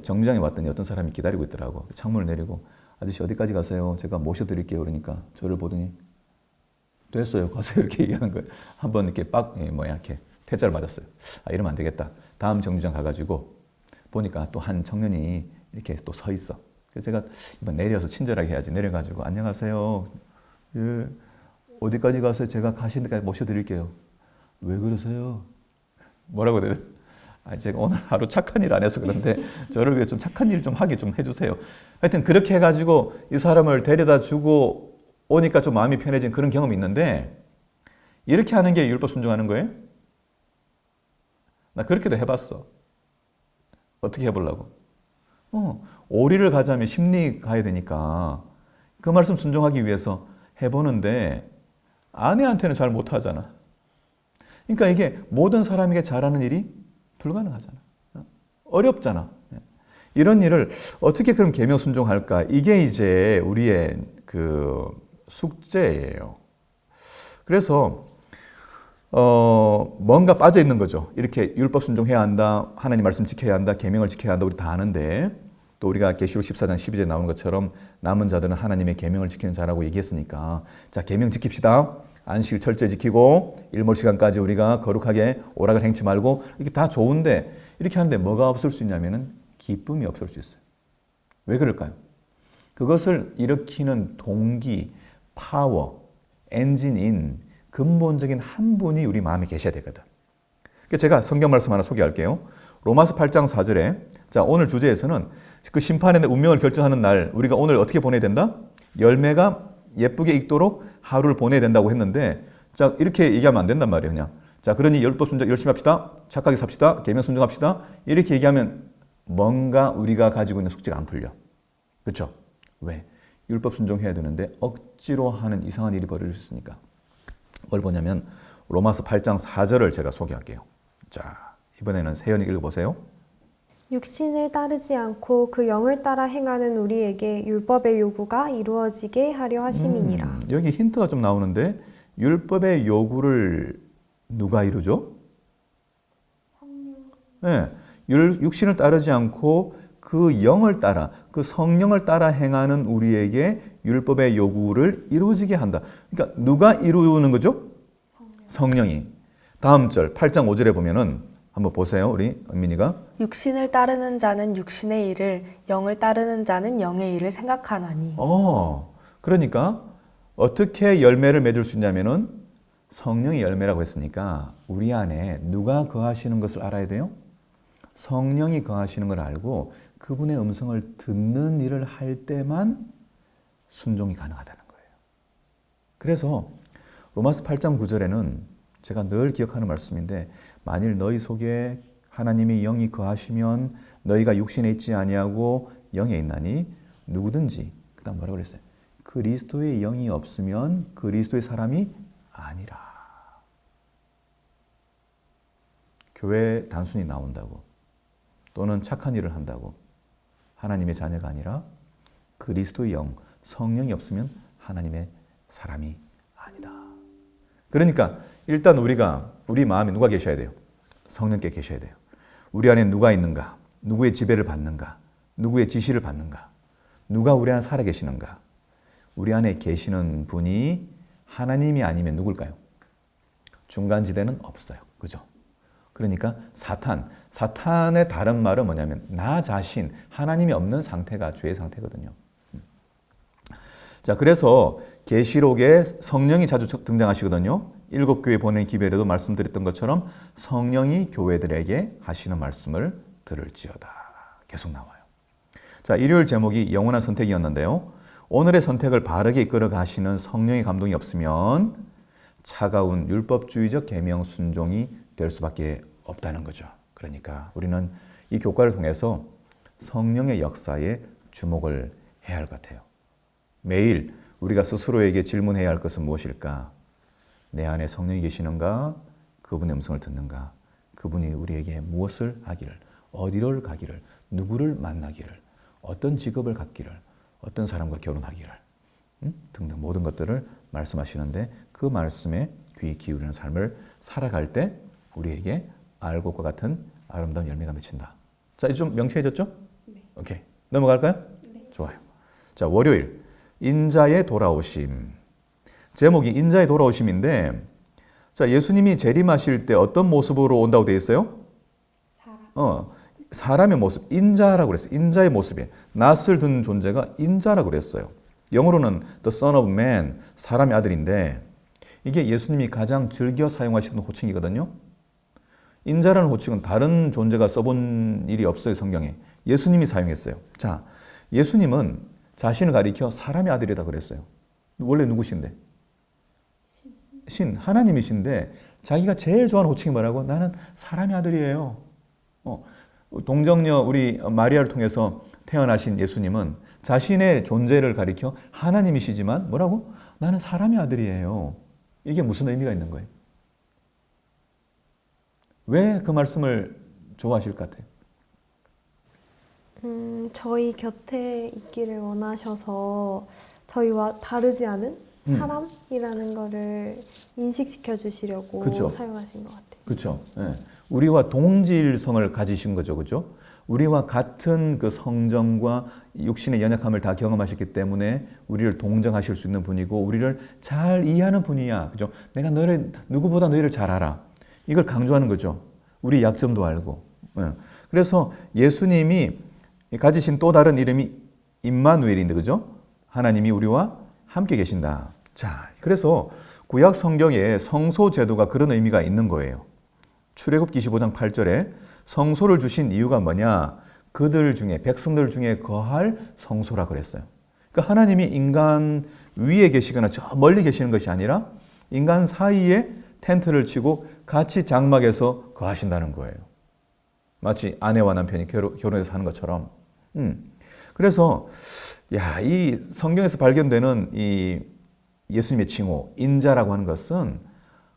정류장에 왔더니 어떤 사람이 기다리고 있더라고. 창문을 내리고 아저씨 어디까지 가세요? 제가 모셔드릴게요. 그러니까 저를 보더니 됐어요. 가세요. 이렇게 얘기하는 거예요. 한번 이렇게 이렇게 퇴짜를 맞았어요. 이러면 안 되겠다. 다음 정류장 가가지고 보니까 또 한 청년이 이렇게 또 서 있어. 그래서 제가 이번 내려서 친절하게 해야지. 내려가지고 안녕하세요. 예, 어디까지 가세요? 제가 가시는 데까지 모셔드릴게요. 왜 그러세요? 뭐라고 해야 돼? 제가 오늘 하루 착한 일 안 해서 그런데 저를 위해 좀 착한 일 좀 하게 좀 해주세요. 하여튼 그렇게 해가지고 이 사람을 데려다 주고 오니까 좀 마음이 편해진 그런 경험이 있는데 이렇게 하는 게 율법 순종하는 거예요? 나 그렇게도 해봤어. 어떻게 해보려고? 오리를 가자면 심리 가야 되니까 그 말씀 순종하기 위해서 해보는데 아내한테는 잘 못하잖아. 그러니까 이게 모든 사람에게 잘하는 일이 불가능하잖아. 어렵잖아. 이런 일을 어떻게 그럼 계명 순종할까? 이게 이제 우리의 그 숙제예요. 그래서 뭔가 빠져 있는 거죠. 이렇게 율법 순종해야 한다, 하나님 말씀 지켜야 한다, 계명을 지켜야 한다, 우리 다 아는데 또 우리가 계시록 14장 12절에 나오는 것처럼 남은 자들은 하나님의 계명을 지키는 자라고 얘기했으니까 자, 계명 지킵시다. 안식일 철저히 지키고 일몰 시간까지 우리가 거룩하게 오락을 행치 말고 이게 다 좋은데 이렇게 하는데 뭐가 없을 수 있냐면은 기쁨이 없을 수 있어요. 왜 그럴까요? 그것을 일으키는 동기, 파워, 엔진인 근본적인 한 분이 우리 마음에 계셔야 되거든. 제가 성경 말씀 하나 소개할게요. 로마서 8장 4절에 자, 오늘 주제에서는 그 심판의 운명을 결정하는 날 우리가 오늘 어떻게 보내야 된다? 열매가 예쁘게 익도록 하루를 보내야 된다고 했는데 자, 이렇게 얘기하면 안 된단 말이에요. 그냥. 자, 그러니 율법 순종 열심히 합시다. 착하게 삽시다. 계명 순종합시다. 이렇게 얘기하면 뭔가 우리가 가지고 있는 숙제가 안 풀려. 그렇죠? 왜? 율법 순종해야 되는데 억지로 하는 이상한 일이 벌어졌으니까. 뭘 보냐면 로마서 8장 4절을 제가 소개할게요. 자, 이번에는 세연이 읽어보세요. 육신을 따르지 않고 그 영을 따라 행하는 우리에게 율법의 요구가 이루어지게 하려 하심이니라. 여기 힌트가 좀 나오는데 율법의 요구를 누가 이루죠? 네, 육신을 따르지 않고 그 영을 따라, 그 성령을 따라 행하는 우리에게 율법의 요구를 이루어지게 한다. 그러니까 누가 이루는 거죠? 성령이. 다음 절 8장 5절에 보면은 한번 보세요. 우리 은민이가. 육신을 따르는 자는 육신의 일을, 영을 따르는 자는 영의 일을 생각하나니. 그러니까 어떻게 열매를 맺을 수 있냐면은 성령이 열매라고 했으니까 우리 안에 누가 거하시는 것을 알아야 돼요? 성령이 거하시는 걸 알고 그분의 음성을 듣는 일을 할 때만 순종이 가능하다는 거예요. 그래서 로마서 8장 9절에는 제가 늘 기억하는 말씀인데 만일 너희 속에 하나님의 영이 거하시면 너희가 육신에 있지 아니하고 영에 있나니 누구든지 그다음 뭐라고 그랬어요? 그리스도의 영이 없으면 그리스도의 사람이 아니라. 교회에 단순히 나온다고 또는 착한 일을 한다고 하나님의 자녀가 아니라 그리스도의 영, 성령이 없으면 하나님의 사람이 아니다. 그러니까 일단 우리 마음에 누가 계셔야 돼요? 성령께 계셔야 돼요. 우리 안에 누가 있는가? 누구의 지배를 받는가? 누구의 지시를 받는가? 누가 우리 안에 살아 계시는가? 우리 안에 계시는 분이 하나님이 아니면 누굴까요? 중간지대는 없어요. 그죠? 그러니까 사탄의 다른 말은 뭐냐면 나 자신, 하나님이 없는 상태가 죄의 상태거든요. 자, 그래서 계시록에 성령이 자주 등장하시거든요. 7교회 보낸 기별에도 말씀드렸던 것처럼 성령이 교회들에게 하시는 말씀을 들을지어다. 계속 나와요. 자, 일요일 제목이 영원한 선택이었는데요. 오늘의 선택을 바르게 이끌어 가시는 성령의 감동이 없으면 차가운 율법주의적 계명 순종이 될 수밖에 없다는 거죠. 그러니까 우리는 이 교과를 통해서 성령의 역사에 주목을 해야 할 것 같아요. 매일 우리가 스스로에게 질문해야 할 것은 무엇일까? 내 안에 성령이 계시는가? 그분의 음성을 듣는가? 그분이 우리에게 무엇을 하기를, 어디를 가기를, 누구를 만나기를, 어떤 직업을 갖기를, 어떤 사람과 결혼하기를 등등 모든 것들을 말씀하시는데 그 말씀에 귀 기울이는 삶을 살아갈 때 우리에게 알곡과 같은 아름다운 열매가 맺힌다. 자, 이제 좀 명쾌해졌죠? 네. 오케이. 넘어갈까요? 네. 좋아요. 자, 월요일 인자의 돌아오심. 제목이 인자의 돌아오심인데 자, 예수님이 재림하실 때 어떤 모습으로 온다고 되어 있어요? 사람의 모습, 인자라고 그랬어요. 인자의 모습에 낯을 든 존재가 인자라고 그랬어요. 영어로는 the son of man, 사람의 아들인데 이게 예수님이 가장 즐겨 사용하시는 호칭이거든요. 인자라는 호칭은 다른 존재가 써본 일이 없어요, 성경에. 예수님이 사용했어요. 자, 예수님은 자신을 가리켜 사람의 아들이다 그랬어요. 원래 누구신데? 신, 하나님이신데 자기가 제일 좋아하는 호칭이 뭐라고? 나는 사람의 아들이에요. 동정녀 우리 마리아를 통해서 태어나신 예수님은 자신의 존재를 가리켜 하나님이시지만 뭐라고? 나는 사람의 아들이에요. 이게 무슨 의미가 있는 거예요? 왜 그 말씀을 좋아하실 것 같아요? 저희 곁에 있기를 원하셔서 저희와 다르지 않은 사람이라는 거를 인식시켜 주시려고 그쵸. 사용하신 것 같아요. 그렇죠. 예. 우리와 동질성을 가지신 거죠, 그렇죠? 우리와 같은 그 성정과 육신의 연약함을 다 경험하셨기 때문에 우리를 동정하실 수 있는 분이고 우리를 잘 이해하는 분이야, 그죠? 내가 누구보다 너희를 잘 알아. 이걸 강조하는 거죠. 우리 약점도 알고. 예. 그래서 예수님이 가지신 또 다른 이름이 임마누엘인데, 그죠? 하나님이 우리와 함께 계신다. 자, 그래서 구약 성경에 성소 제도가 그런 의미가 있는 거예요. 출애굽기 25장 8절에 성소를 주신 이유가 뭐냐? 그들 중에, 백성들 중에 거할 성소라 그랬어요. 그러니까 하나님이 인간 위에 계시거나 저 멀리 계시는 것이 아니라 인간 사이에 텐트를 치고 같이 장막에서 거하신다는 거예요. 마치 아내와 남편이 결혼해서 사는 것처럼. 그래서 이 성경에서 발견되는 이 예수님의 칭호, 인자라고 하는 것은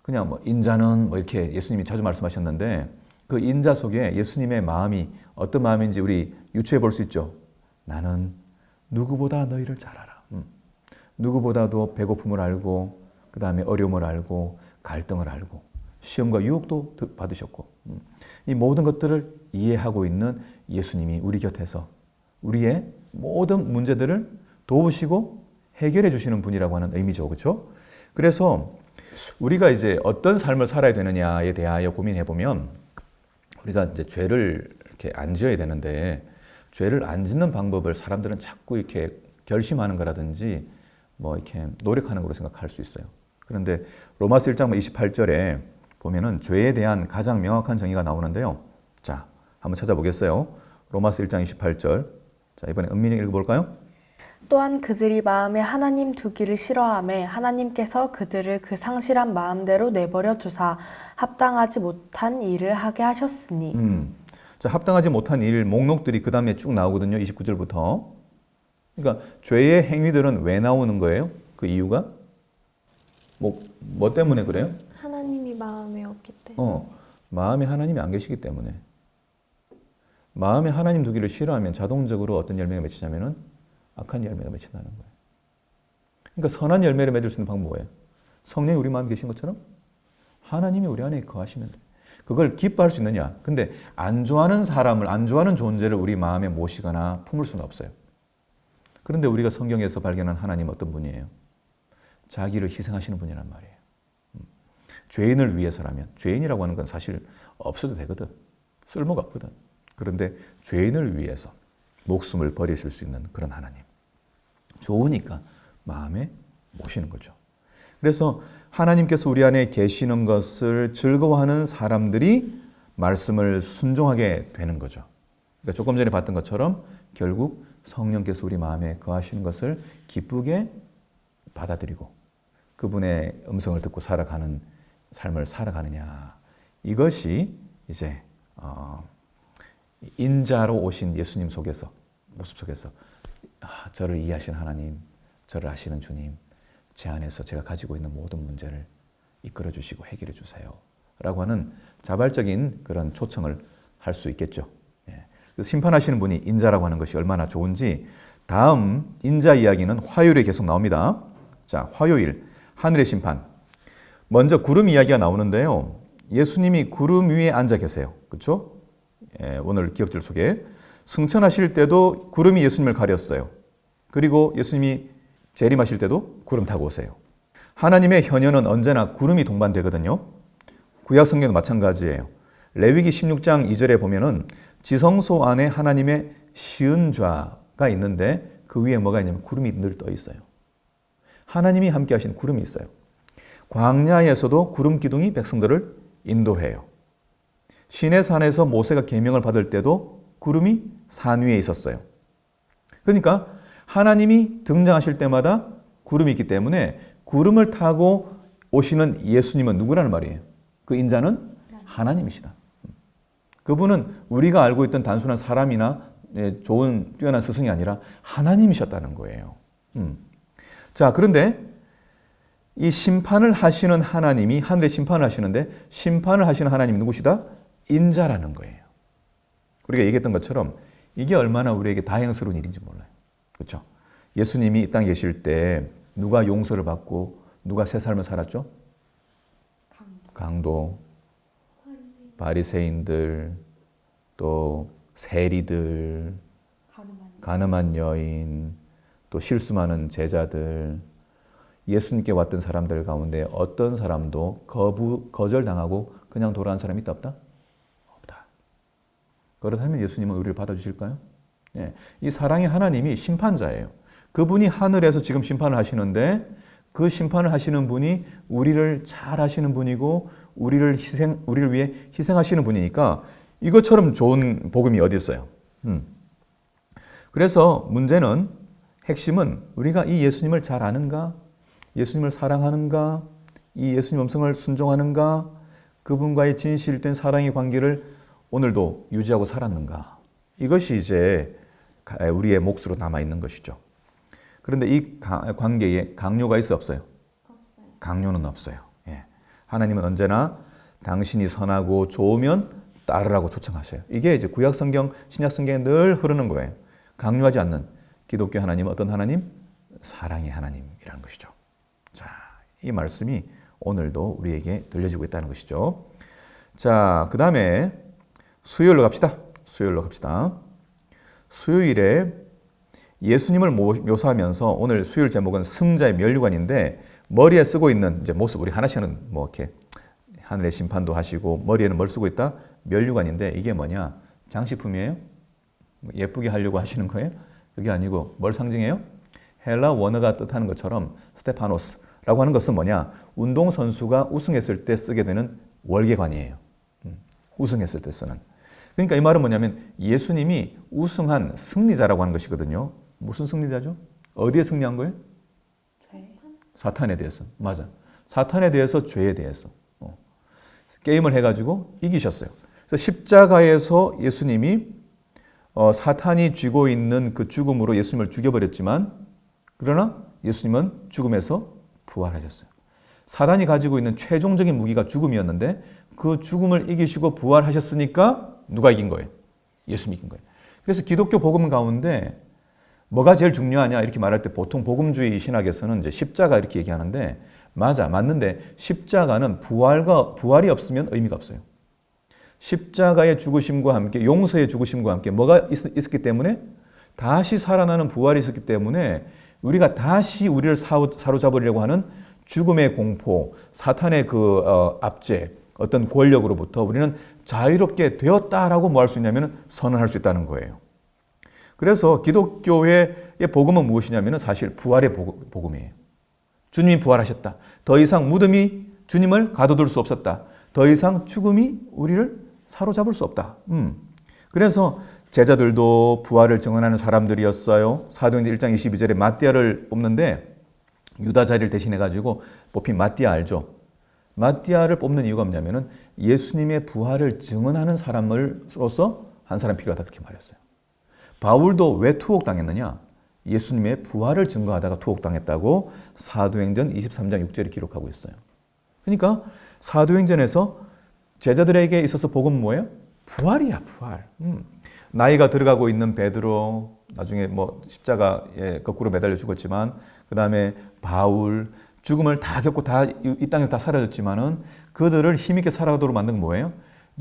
그냥 뭐 인자는 뭐 이렇게 예수님이 자주 말씀하셨는데 그 인자 속에 예수님의 마음이 어떤 마음인지 우리 유추해 볼 수 있죠. 나는 누구보다 너희를 잘 알아. 누구보다도 배고픔을 알고 그 다음에 어려움을 알고 갈등을 알고 시험과 유혹도 받으셨고 이 모든 것들을 이해하고 있는 예수님이 우리 곁에서 우리의 모든 문제들을 도우시고 해결해 주시는 분이라고 하는 의미죠. 그렇죠? 그래서 우리가 이제 어떤 삶을 살아야 되느냐에 대하여 고민해 보면 우리가 이제 죄를 이렇게 안 지어야 되는데 죄를 안 짓는 방법을 사람들은 자꾸 이렇게 결심하는 거라든지 뭐 이렇게 노력하는 거로 생각할 수 있어요. 그런데 로마서 1장 28절에 보면은 죄에 대한 가장 명확한 정의가 나오는데요. 자, 한번 찾아보겠어요. 로마서 1장 28절. 자, 이번에 은민이 읽어볼까요? 또한 그들이 마음에 하나님 두기를 싫어하매 하나님께서 그들을 그 상실한 마음대로 내버려 두사 합당하지 못한 일을 하게 하셨으니. 자, 합당하지 못한 일 목록들이 그 다음에 쭉 나오거든요. 29절부터. 그러니까 죄의 행위들은 왜 나오는 거예요? 그 이유가? 뭐 때문에 그래요? 하나님이 마음에 없기 때문에. 마음에 하나님이 안 계시기 때문에. 마음에 하나님 두기를 싫어하면 자동적으로 어떤 열매가 맺히냐면은 악한 열매가 맺힌다는 거예요. 그러니까 선한 열매를 맺을 수 있는 방법은 뭐예요? 성령이 우리 마음에 계신 것처럼 하나님이 우리 안에 거하시면 돼요. 그걸 기뻐할 수 있느냐? 근데 안 좋아하는 사람을, 안 좋아하는 존재를 우리 마음에 모시거나 품을 수는 없어요. 그런데 우리가 성경에서 발견한 하나님 어떤 분이에요? 자기를 희생하시는 분이란 말이에요. 죄인을 위해서라면, 죄인이라고 하는 건 사실 없어도 되거든. 쓸모가 없거든. 그런데 죄인을 위해서 목숨을 버리실 수 있는 그런 하나님. 좋으니까 마음에 모시는 거죠. 그래서 하나님께서 우리 안에 계시는 것을 즐거워하는 사람들이 말씀을 순종하게 되는 거죠. 그러니까 조금 전에 봤던 것처럼 결국 성령께서 우리 마음에 거하시는 것을 기쁘게 받아들이고 그분의 음성을 듣고 살아가는 삶을 살아가느냐. 이것이 이제 인자로 오신 예수님 속에서, 모습 속에서 저를 이해하신 하나님, 저를 아시는 주님, 제 안에서 제가 가지고 있는 모든 문제를 이끌어 주시고 해결해 주세요 라고 하는 자발적인 그런 초청을 할 수 있겠죠. 그래서 심판하시는 분이 인자라고 하는 것이 얼마나 좋은지 다음 인자 이야기는 화요일에 계속 나옵니다. 자, 화요일 하늘의 심판. 먼저 구름 이야기가 나오는데요. 예수님이 구름 위에 앉아 계세요. 그렇죠? 오늘 기억절 속에 승천하실 때도 구름이 예수님을 가렸어요. 그리고 예수님이 재림하실 때도 구름 타고 오세요. 하나님의 현현은 언제나 구름이 동반되거든요. 구약 성경도 마찬가지예요. 레위기 16장 2절에 보면은 지성소 안에 하나님의 시은좌가 있는데 그 위에 뭐가 있냐면 구름이 늘 떠 있어요. 하나님이 함께 하신 구름이 있어요. 광야에서도 구름 기둥이 백성들을 인도해요. 시내산에서 모세가 계명을 받을 때도 구름이 산 위에 있었어요. 그러니까 하나님이 등장하실 때마다 구름이 있기 때문에 구름을 타고 오시는 예수님은 누구라는 말이에요? 그 인자는 하나님이시다. 그분은 우리가 알고 있던 단순한 사람이나 좋은 뛰어난 스승이 아니라 하나님이셨다는 거예요. 자, 그런데 이 심판을 하시는 하나님이 하늘에 심판을 하시는데 심판을 하시는 하나님이 누구시다? 인자라는 거예요. 우리가 얘기했던 것처럼 이게 얼마나 우리에게 다행스러운 일인지 몰라요. 그렇죠? 예수님이 이 땅에 계실 때 누가 용서를 받고 누가 새 삶을 살았죠? 강도, 바리새인들, 또 세리들, 가늠한 여인, 또 실수 많은 제자들, 예수님께 왔던 사람들 가운데 어떤 사람도 거절당하고 그냥 돌아간 사람이 있다 없다? 없다. 그렇다면 예수님은 우리를 받아주실까요? 예, 이 사랑의 하나님이 심판자예요. 그분이 하늘에서 지금 심판을 하시는데 그 심판을 하시는 분이 우리를 잘 하시는 분이고 우리를 위해 희생하시는 분이니까 이것처럼 좋은 복음이 어디 있어요? 그래서 문제는 핵심은 우리가 이 예수님을 잘 아는가? 예수님을 사랑하는가? 이 예수님 음성을 순종하는가? 그분과의 진실된 사랑의 관계를 오늘도 유지하고 살았는가? 이것이 이제 우리의 몫으로 남아있는 것이죠. 그런데 이 관계에 강요가 있어 없어요? 없어요. 강요는 없어요. 예. 하나님은 언제나 당신이 선하고 좋으면 따르라고 초청하셔요. 이게 이제 구약 성경, 신약 성경에 늘 흐르는 거예요. 강요하지 않는 기독교 하나님은 어떤 하나님? 사랑의 하나님이라는 것이죠. 자, 이 말씀이 오늘도 우리에게 들려지고 있다는 것이죠. 자, 그 다음에 수요일로 갑시다. 수요일에 예수님을 묘사하면서 오늘 수요일 제목은 승자의 면류관인데 머리에 쓰고 있는 이제 모습, 우리 하나씩은 뭐 이렇게 하늘의 심판도 하시고 머리에는 뭘 쓰고 있다? 면류관인데 이게 뭐냐? 장식품이에요? 예쁘게 하려고 하시는 거예요? 그게 아니고 뭘 상징해요? 헬라 원어가 뜻하는 것처럼 스테파노스라고 하는 것은 뭐냐? 운동선수가 우승했을 때 쓰게 되는 월계관이에요. 우승했을 때 쓰는. 그러니까 이 말은 뭐냐면 예수님이 우승한 승리자라고 하는 것이거든요. 무슨 승리자죠? 어디에 승리한 거예요? 죄. 사탄에 대해서. 맞아. 사탄에 대해서, 죄에 대해서. 게임을 해가지고 이기셨어요. 그래서 십자가에서 예수님이 사탄이 쥐고 있는 그 죽음으로 예수님을 죽여버렸지만, 그러나 예수님은 죽음에서 부활하셨어요. 사단이 가지고 있는 최종적인 무기가 죽음이었는데 그 죽음을 이기시고 부활하셨으니까 누가 이긴 거예요? 예수님이 이긴 거예요. 그래서 기독교 복음 가운데 뭐가 제일 중요하냐 이렇게 말할 때 보통 복음주의 신학에서는 이제 십자가 이렇게 얘기하는데 맞는데 십자가는 부활이 없으면 의미가 없어요. 십자가의 죽으심과 함께 용서의 죽으심과 함께 뭐가 있었기 때문에 다시 살아나는 부활이 있었기 때문에 우리가 다시 우리를 사로잡으려고 하는 죽음의 공포, 사탄의 그 압제, 어떤 권력으로부터 우리는 자유롭게 되었다라고 뭐 할 수 있냐면 선언할 수 있다는 거예요. 그래서 기독교의 복음은 무엇이냐면 사실 부활의 복음이에요. 주님이 부활하셨다. 더 이상 무덤이 주님을 가둬둘 수 없었다. 더 이상 죽음이 우리를 사로잡을 수 없다. 그래서 제자들도 부활을 증언하는 사람들이었어요. 사도행전 1장 22절에 마띠아를 뽑는데 유다 자리를 대신해가지고 뽑힌 마띠아 알죠? 마띠아를 뽑는 이유가 뭐냐면은 예수님의 부활을 증언하는 사람으로서 한 사람 필요하다 그렇게 말했어요. 바울도 왜 투옥당했느냐? 예수님의 부활을 증거하다가 투옥당했다고 사도행전 23장 6절에 기록하고 있어요. 그러니까 사도행전에서 제자들에게 있어서 복음은 뭐예요? 부활이야, 부활. 나이가 들어가고 있는 베드로, 나중에 뭐 십자가에 거꾸로 매달려 죽었지만, 그 다음에 바울, 죽음을 다 겪고 다 이 땅에서 다 사라졌지만은 그들을 힘있게 살아가도록 만든 건 뭐예요?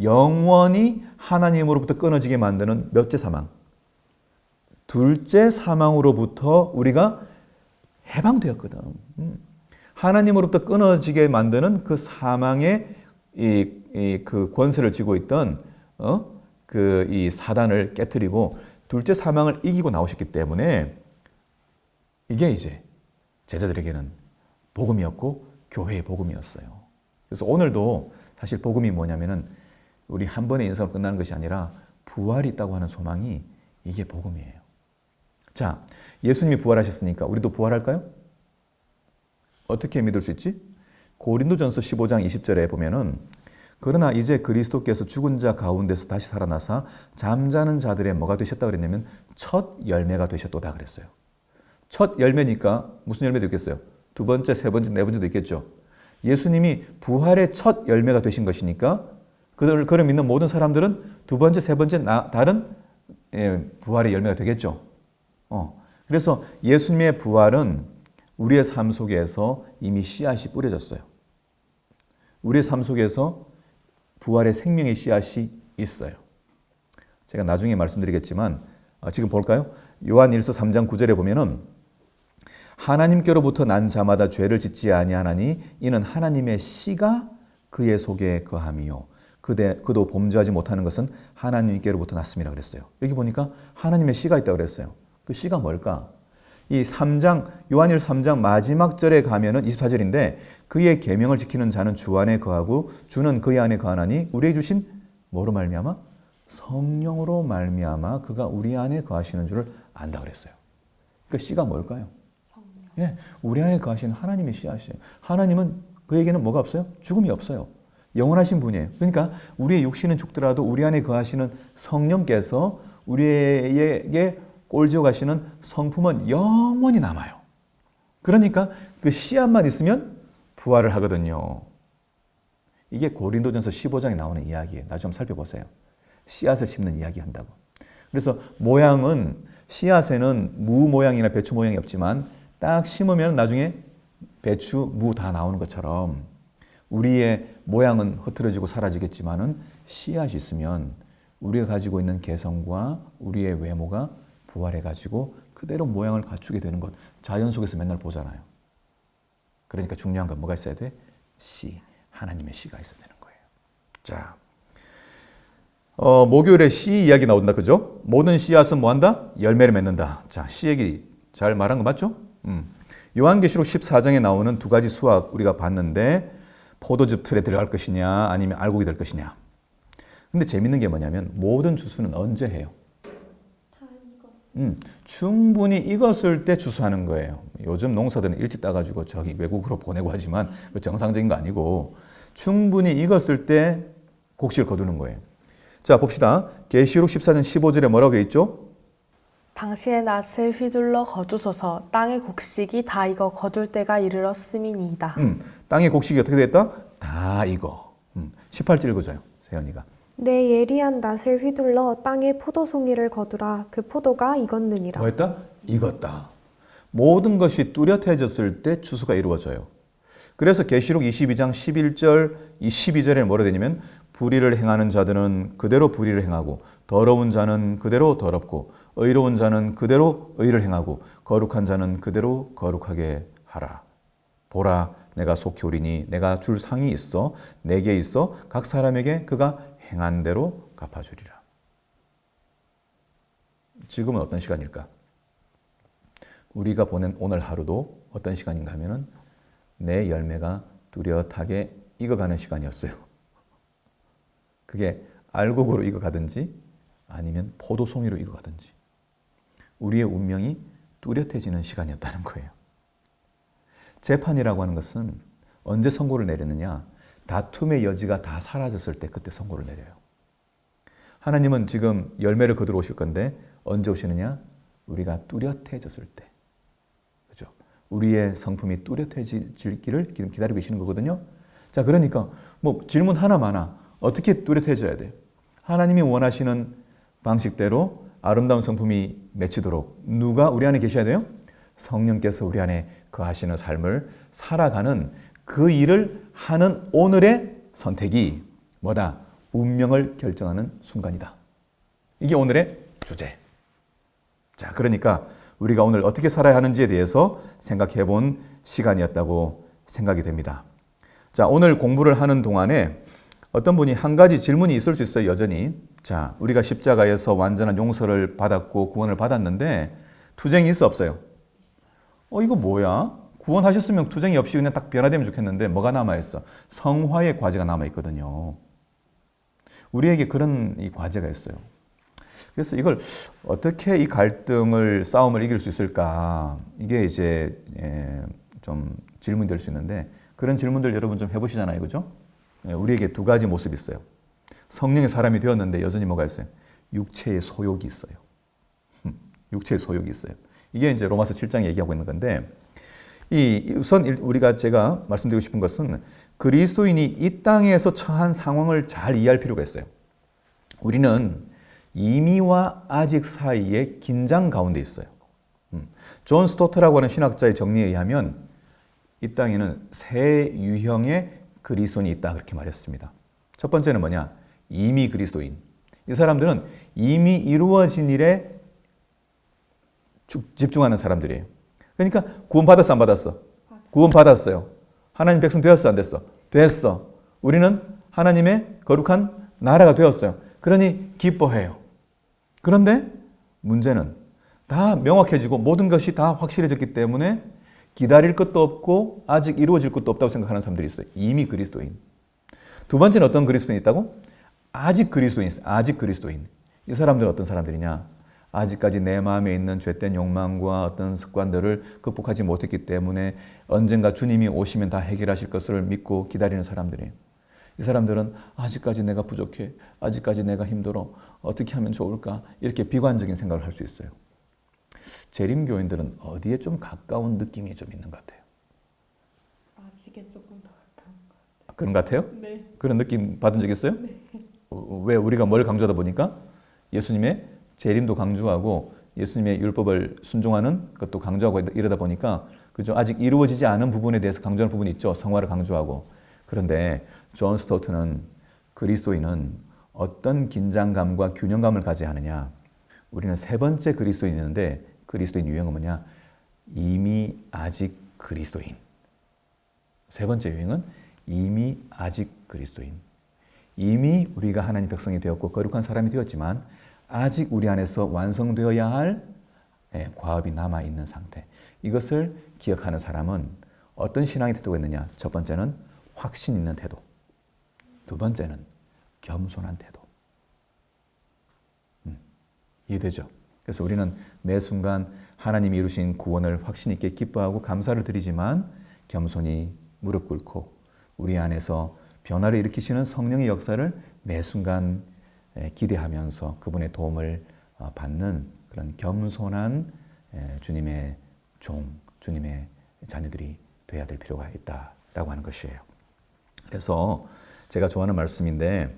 영원히 하나님으로부터 끊어지게 만드는 몇째 사망? 둘째 사망으로부터 우리가 해방되었거든. 하나님으로부터 끊어지게 만드는 그 사망의 그 권세를 쥐고 있던 이 사단을 깨트리고 둘째 사망을 이기고 나오셨기 때문에 이게 이제 제자들에게는 복음이었고 교회의 복음이었어요. 그래서 오늘도 사실 복음이 뭐냐면은 우리 한 번의 인생으로 끝나는 것이 아니라 부활이 있다고 하는 소망이 이게 복음이에요. 자, 예수님이 부활하셨으니까 우리도 부활할까요? 어떻게 믿을 수 있지? 고린도전서 15장 20절에 보면은 그러나 이제 그리스도께서 죽은 자 가운데서 다시 살아나사 잠자는 자들의 뭐가 되셨다 그랬냐면 첫 열매가 되셨도다 그랬어요. 첫 열매니까 무슨 열매도 있겠어요? 두 번째, 세 번째, 네 번째도 있겠죠. 예수님이 부활의 첫 열매가 되신 것이니까 그를 믿는 모든 사람들은 두 번째, 세 번째 다른 부활의 열매가 되겠죠. 그래서 예수님의 부활은 우리의 삶 속에서 이미 씨앗이 뿌려졌어요. 우리의 삶 속에서 부활의 생명의 씨앗이 있어요. 제가 나중에 말씀드리겠지만 지금 볼까요? 요한일서 3장 9절에 보면은 하나님께로부터 난 자마다 죄를 짓지 아니하나니 이는 하나님의 씨가 그의 속에 거함이요 그도 범죄하지 못하는 것은 하나님께로부터 났음이라 그랬어요. 여기 보니까 하나님의 씨가 있다고 그랬어요. 그 씨가 뭘까? 이 3장 요한일서 3장 마지막 절에 가면은 24절인데 그의 계명을 지키는 자는 주 안에 거하고 주는 그의 안에 거하나니 우리에게 주신 뭐로 말미암아? 성령으로 말미암아 그가 우리 안에 거하시는 줄을 안다 그랬어요. 그 씨가 뭘까요? 성령. 예, 우리 안에 거하시는 하나님의 씨앗이에요. 하나님은 그에게는 뭐가 없어요? 죽음이 없어요. 영원하신 분이에요. 그러니까 우리의 육신은 죽더라도 우리 안에 거하시는 성령께서 우리에게 꼴지어 가시는 성품은 영원히 남아요. 그러니까 그 씨앗만 있으면 부활을 하거든요. 이게 고린도전서 15장에 나오는 이야기예요. 나중에 좀 살펴보세요. 씨앗을 심는 이야기 한다고. 그래서 모양은 씨앗에는 무 모양이나 배추 모양이 없지만 딱 심으면 나중에 배추, 무 다 나오는 것처럼 우리의 모양은 흐트러지고 사라지겠지만은 씨앗이 있으면 우리가 가지고 있는 개성과 우리의 외모가 부활해가지고 그대로 모양을 갖추게 되는 것. 자연 속에서 맨날 보잖아요. 그러니까 중요한 건 뭐가 있어야 돼? 씨. 하나님의 씨가 있어야 되는 거예요. 자, 목요일에 씨 이야기 나온다. 그죠? 모든 씨앗은 뭐 한다? 열매를 맺는다. 자, 씨 얘기 잘 말한 거 맞죠? 요한계시록 14장에 나오는 두 가지 수확 우리가 봤는데 포도즙 틀에 들어갈 것이냐 아니면 알곡이 될 것이냐. 근데 재밌는 게 뭐냐면 모든 추수는 언제 해요? 다 익었어요. 충분히 익었을 때 추수하는 거예요. 요즘 농사들은 일찍 따가지고 저기 외국으로 보내고 하지만 그 정상적인 거 아니고 충분히 익었을 때 곡식을 거두는 거예요. 자, 봅시다. 계시록 14장 15절에 뭐라고 되어 있죠? 당신의 낫을 휘둘러 거두소서 땅의 곡식이 다 익어 거둘 때가 이르렀음이니이다. 땅의 곡식이 어떻게 됐다? 다 익어. 18절 읽어줘요. 세연이가. 내 예리한 낫을 휘둘러 땅의 포도송이를 거두라. 그 포도가 익었느니라. 뭐 했다? 익었다. 모든 것이 뚜렷해졌을 때 추수가 이루어져요. 그래서 계시록 22장 11절, 12절에 뭐라 되냐면 불의를 행하는 자들은 그대로 불의를 행하고 더러운 자는 그대로 더럽고 의로운 자는 그대로 의를 행하고 거룩한 자는 그대로 거룩하게 하라. 보라, 내가 속히 오리니 내가 줄 상이 있어 내게 있어 각 사람에게 그가 행한 대로 갚아주리라. 지금은 어떤 시간일까? 우리가 보낸 오늘 하루도 어떤 시간인가 하면은 내 열매가 뚜렷하게 익어가는 시간이었어요. 그게 알곡으로 익어가든지 아니면 포도송이로 익어가든지 우리의 운명이 뚜렷해지는 시간이었다는 거예요. 재판이라고 하는 것은 언제 선고를 내리느냐? 다툼의 여지가 다 사라졌을 때 그때 선고를 내려요. 하나님은 지금 열매를 거두러 오실 건데 언제 오시느냐? 우리가 뚜렷해졌을 때. 그죠? 우리의 성품이 뚜렷해지기를 기다리고 계시는 거거든요. 자, 그러니까 뭐 질문 하나마나 어떻게 뚜렷해져야 돼? 하나님이 원하시는 방식대로 아름다운 성품이 맺히도록 누가 우리 안에 계셔야 돼요? 성령께서 우리 안에 거하시는 삶을 살아가는 그 일을 하는 오늘의 선택이 뭐다? 운명을 결정하는 순간이다. 이게 오늘의 주제. 자, 그러니까 우리가 오늘 어떻게 살아야 하는지에 대해서 생각해 본 시간이었다고 생각이 됩니다. 자, 오늘 공부를 하는 동안에 어떤 분이 한 가지 질문이 있을 수 있어요, 여전히. 자, 우리가 십자가에서 완전한 용서를 받았고 구원을 받았는데 투쟁이 있어 없어요? 이거 뭐야? 구원하셨으면 투쟁이 없이 그냥 딱 변화되면 좋겠는데 뭐가 남아있어? 성화의 과제가 남아있거든요. 우리에게 그런 이 과제가 있어요. 그래서 이걸 어떻게 이 갈등을, 싸움을 이길 수 있을까? 이게 이제 좀 질문이 될 수 있는데 그런 질문들 여러분 좀 해보시잖아요. 그죠? 우리에게 두 가지 모습이 있어요. 성령의 사람이 되었는데 여전히 뭐가 있어요? 육체의 소욕이 있어요. 육체의 소욕이 있어요. 이게 이제 로마서 7장에 얘기하고 있는 건데 우선 우리가 제가 말씀드리고 싶은 것은 그리스도인이 이 땅에서 처한 상황을 잘 이해할 필요가 있어요. 우리는 이미와 아직 사이에 긴장 가운데 있어요. 존 스토트라고 하는 신학자의 정리에 의하면 이 땅에는 세 유형의 그리스도인이 있다 그렇게 말했습니다. 첫 번째는 뭐냐? 이미 그리스도인. 이 사람들은 이미 이루어진 일에 집중하는 사람들이에요. 그러니까 구원 받았어 안 받았어? 구원 받았어요. 하나님 백성 되었어 안 됐어? 됐어. 우리는 하나님의 거룩한 나라가 되었어요. 그러니 기뻐해요. 그런데 문제는 다 명확해지고 모든 것이 다 확실해졌기 때문에 기다릴 것도 없고 아직 이루어질 것도 없다고 생각하는 사람들이 있어요. 이미 그리스도인. 두 번째는 어떤 그리스도인이 있다고? 아직 그리스도인 있어요. 아직 그리스도인. 이 사람들은 어떤 사람들이냐? 아직까지 내 마음에 있는 죄된 욕망과 어떤 습관들을 극복하지 못했기 때문에 언젠가 주님이 오시면 다 해결하실 것을 믿고 기다리는 사람들이에요. 이 사람들은 아직까지 내가 부족해, 아직까지 내가 힘들어, 어떻게 하면 좋을까? 이렇게 비관적인 생각을 할 수 있어요. 재림교인들은 어디에 좀 가까운 느낌이 좀 있는 것 같아요. 아직에 조금 더 가까운 것 같아요. 그런 것 같아요? 네. 그런 느낌 받은 적 있어요? 네. 왜 우리가 뭘 강조하다 보니까 예수님의 재림도 강조하고 예수님의 율법을 순종하는 것도 강조하고 이러다 보니까 그죠? 아직 이루어지지 않은 부분에 대해서 강조하는 부분이 있죠. 성화를 강조하고. 그런데 존 스토트는 그리스도인은 어떤 긴장감과 균형감을 가져야 하느냐. 우리는 세 번째 그리스도인이 있는데 그리스도인 유형은 뭐냐? 이미 아직 그리스도인. 세 번째 유형은 이미 아직 그리스도인. 이미 우리가 하나님 백성이 되었고 거룩한 사람이 되었지만 아직 우리 안에서 완성되어야 할 과업이 남아있는 상태. 이것을 기억하는 사람은 어떤 신앙의 태도가 있느냐? 첫 번째는 확신 있는 태도. 두 번째는 겸손한 태도. 이해되죠? 그래서 우리는 매 순간 하나님이 이루신 구원을 확신 있게 기뻐하고 감사를 드리지만 겸손히 무릎 꿇고 우리 안에서 변화를 일으키시는 성령의 역사를 매 순간 기대하면서 그분의 도움을 받는 그런 겸손한 주님의 종, 주님의 자녀들이 돼야 될 필요가 있다라고 하는 것이에요. 그래서 제가 좋아하는 말씀인데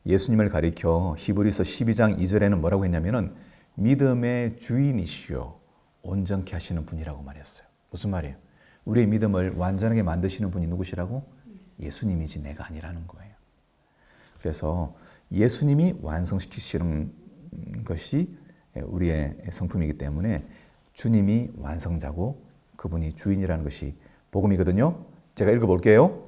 예수님을 가리켜 히브리서 12장 2절에는 뭐라고 했냐면은 믿음의 주인이시요 온전케 하시는 분이라고 말했어요. 무슨 말이에요? 우리의 믿음을 완전하게 만드시는 분이 누구시라고? 예수님이지 내가 아니라는 거예요. 그래서 예수님이 완성시키시는 것이 우리의 성품이기 때문에 주님이 완성자고 그분이 주인이라는 것이 복음이거든요. 제가 읽어볼게요.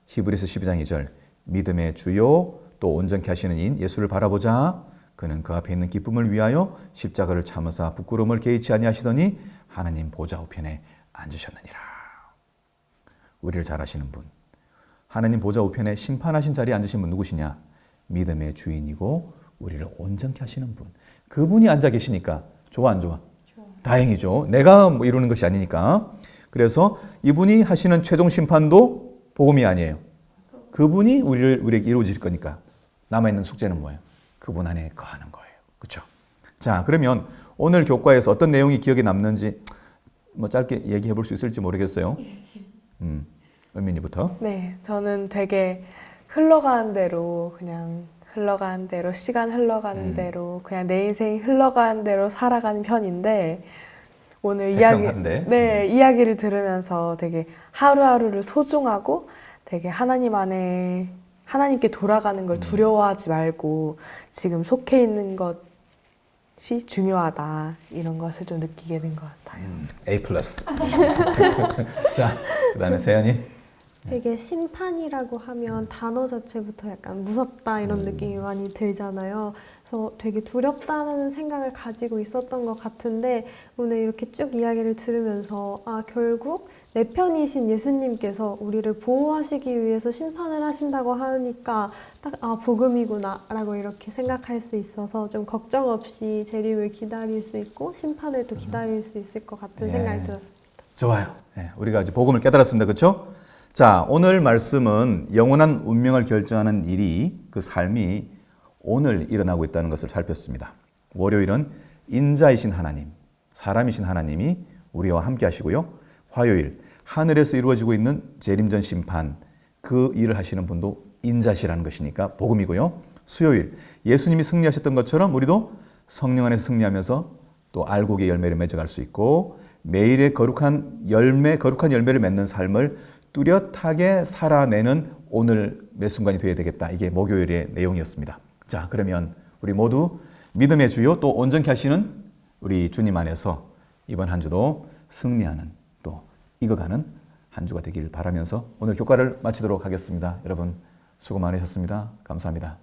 히브리서 12장 2절 믿음의 주요 또 온전케 하시는 이인 예수를 바라보자. 그는 그 앞에 있는 기쁨을 위하여 십자가를 참으사 부끄러움을 개의치 아니하시더니 하나님 보좌 우편에 앉으셨느니라. 우리를 잘 아시는 분, 하나님 보좌 우편에 심판하신 자리에 앉으신 분 누구시냐? 믿음의 주인이고 우리를 온전케 하시는 분. 그분이 앉아 계시니까 좋아 안 좋아? 다행이죠. 내가 뭐 이루는 것이 아니니까. 그래서 이분이 하시는 최종 심판도 복음이 아니에요. 그분이 우리에게 이루어질 거니까 남아있는 숙제는 뭐예요? 그분 안에 거하는 거예요. 그렇죠? 자, 그러면 오늘 교과에서 어떤 내용이 기억에 남는지 뭐 짧게 얘기해 볼 수 있을지 모르겠어요. 은민이부터. 네, 저는 되게 흘러가는 대로 그냥 흘러가는 대로 시간 흘러가는 대로 그냥 내 인생이 흘러가는 대로 살아가는 편인데 오늘 이야기를 들으면서 되게 하루하루를 소중하고 되게 하나님 안에 하나님께 돌아가는 걸 두려워하지 말고 지금 속해 있는 것이 중요하다 이런 것을 좀 느끼게 된 것 같아요. A+. 자, 그다음에 세연이. 되게 심판이라고 하면 단어 자체부터 약간 무섭다 이런 느낌이 많이 들잖아요. 그래서 되게 두렵다는 생각을 가지고 있었던 것 같은데 오늘 이렇게 쭉 이야기를 들으면서 결국 내 편이신 예수님께서 우리를 보호하시기 위해서 심판을 하신다고 하니까 딱 복음이구나 라고 이렇게 생각할 수 있어서 좀 걱정 없이 재림을 기다릴 수 있고 심판을 또 기다릴 수 있을 것 같은 생각이 들었습니다. 좋아요. 우리가 이제 복음을 깨달았습니다. 그렇죠? 자, 오늘 말씀은 영원한 운명을 결정하는 일이 그 삶이 오늘 일어나고 있다는 것을 살폈습니다. 월요일은 인자이신 하나님, 사람이신 하나님이 우리와 함께 하시고요. 화요일, 하늘에서 이루어지고 있는 재림전 심판, 그 일을 하시는 분도 인자시라는 것이니까 복음이고요. 수요일, 예수님이 승리하셨던 것처럼 우리도 성령 안에서 승리하면서 또 알곡의 열매를 맺어갈 수 있고 매일의 거룩한 열매를 맺는 삶을 뚜렷하게 살아내는 오늘 매 순간이 되어야 되겠다. 이게 목요일의 내용이었습니다. 자, 그러면 우리 모두 믿음의 주요 또 온전케 하시는 우리 주님 안에서 이번 한 주도 승리하는 또 익어가는 한 주가 되길 바라면서 오늘 교과를 마치도록 하겠습니다. 여러분 수고 많으셨습니다. 감사합니다.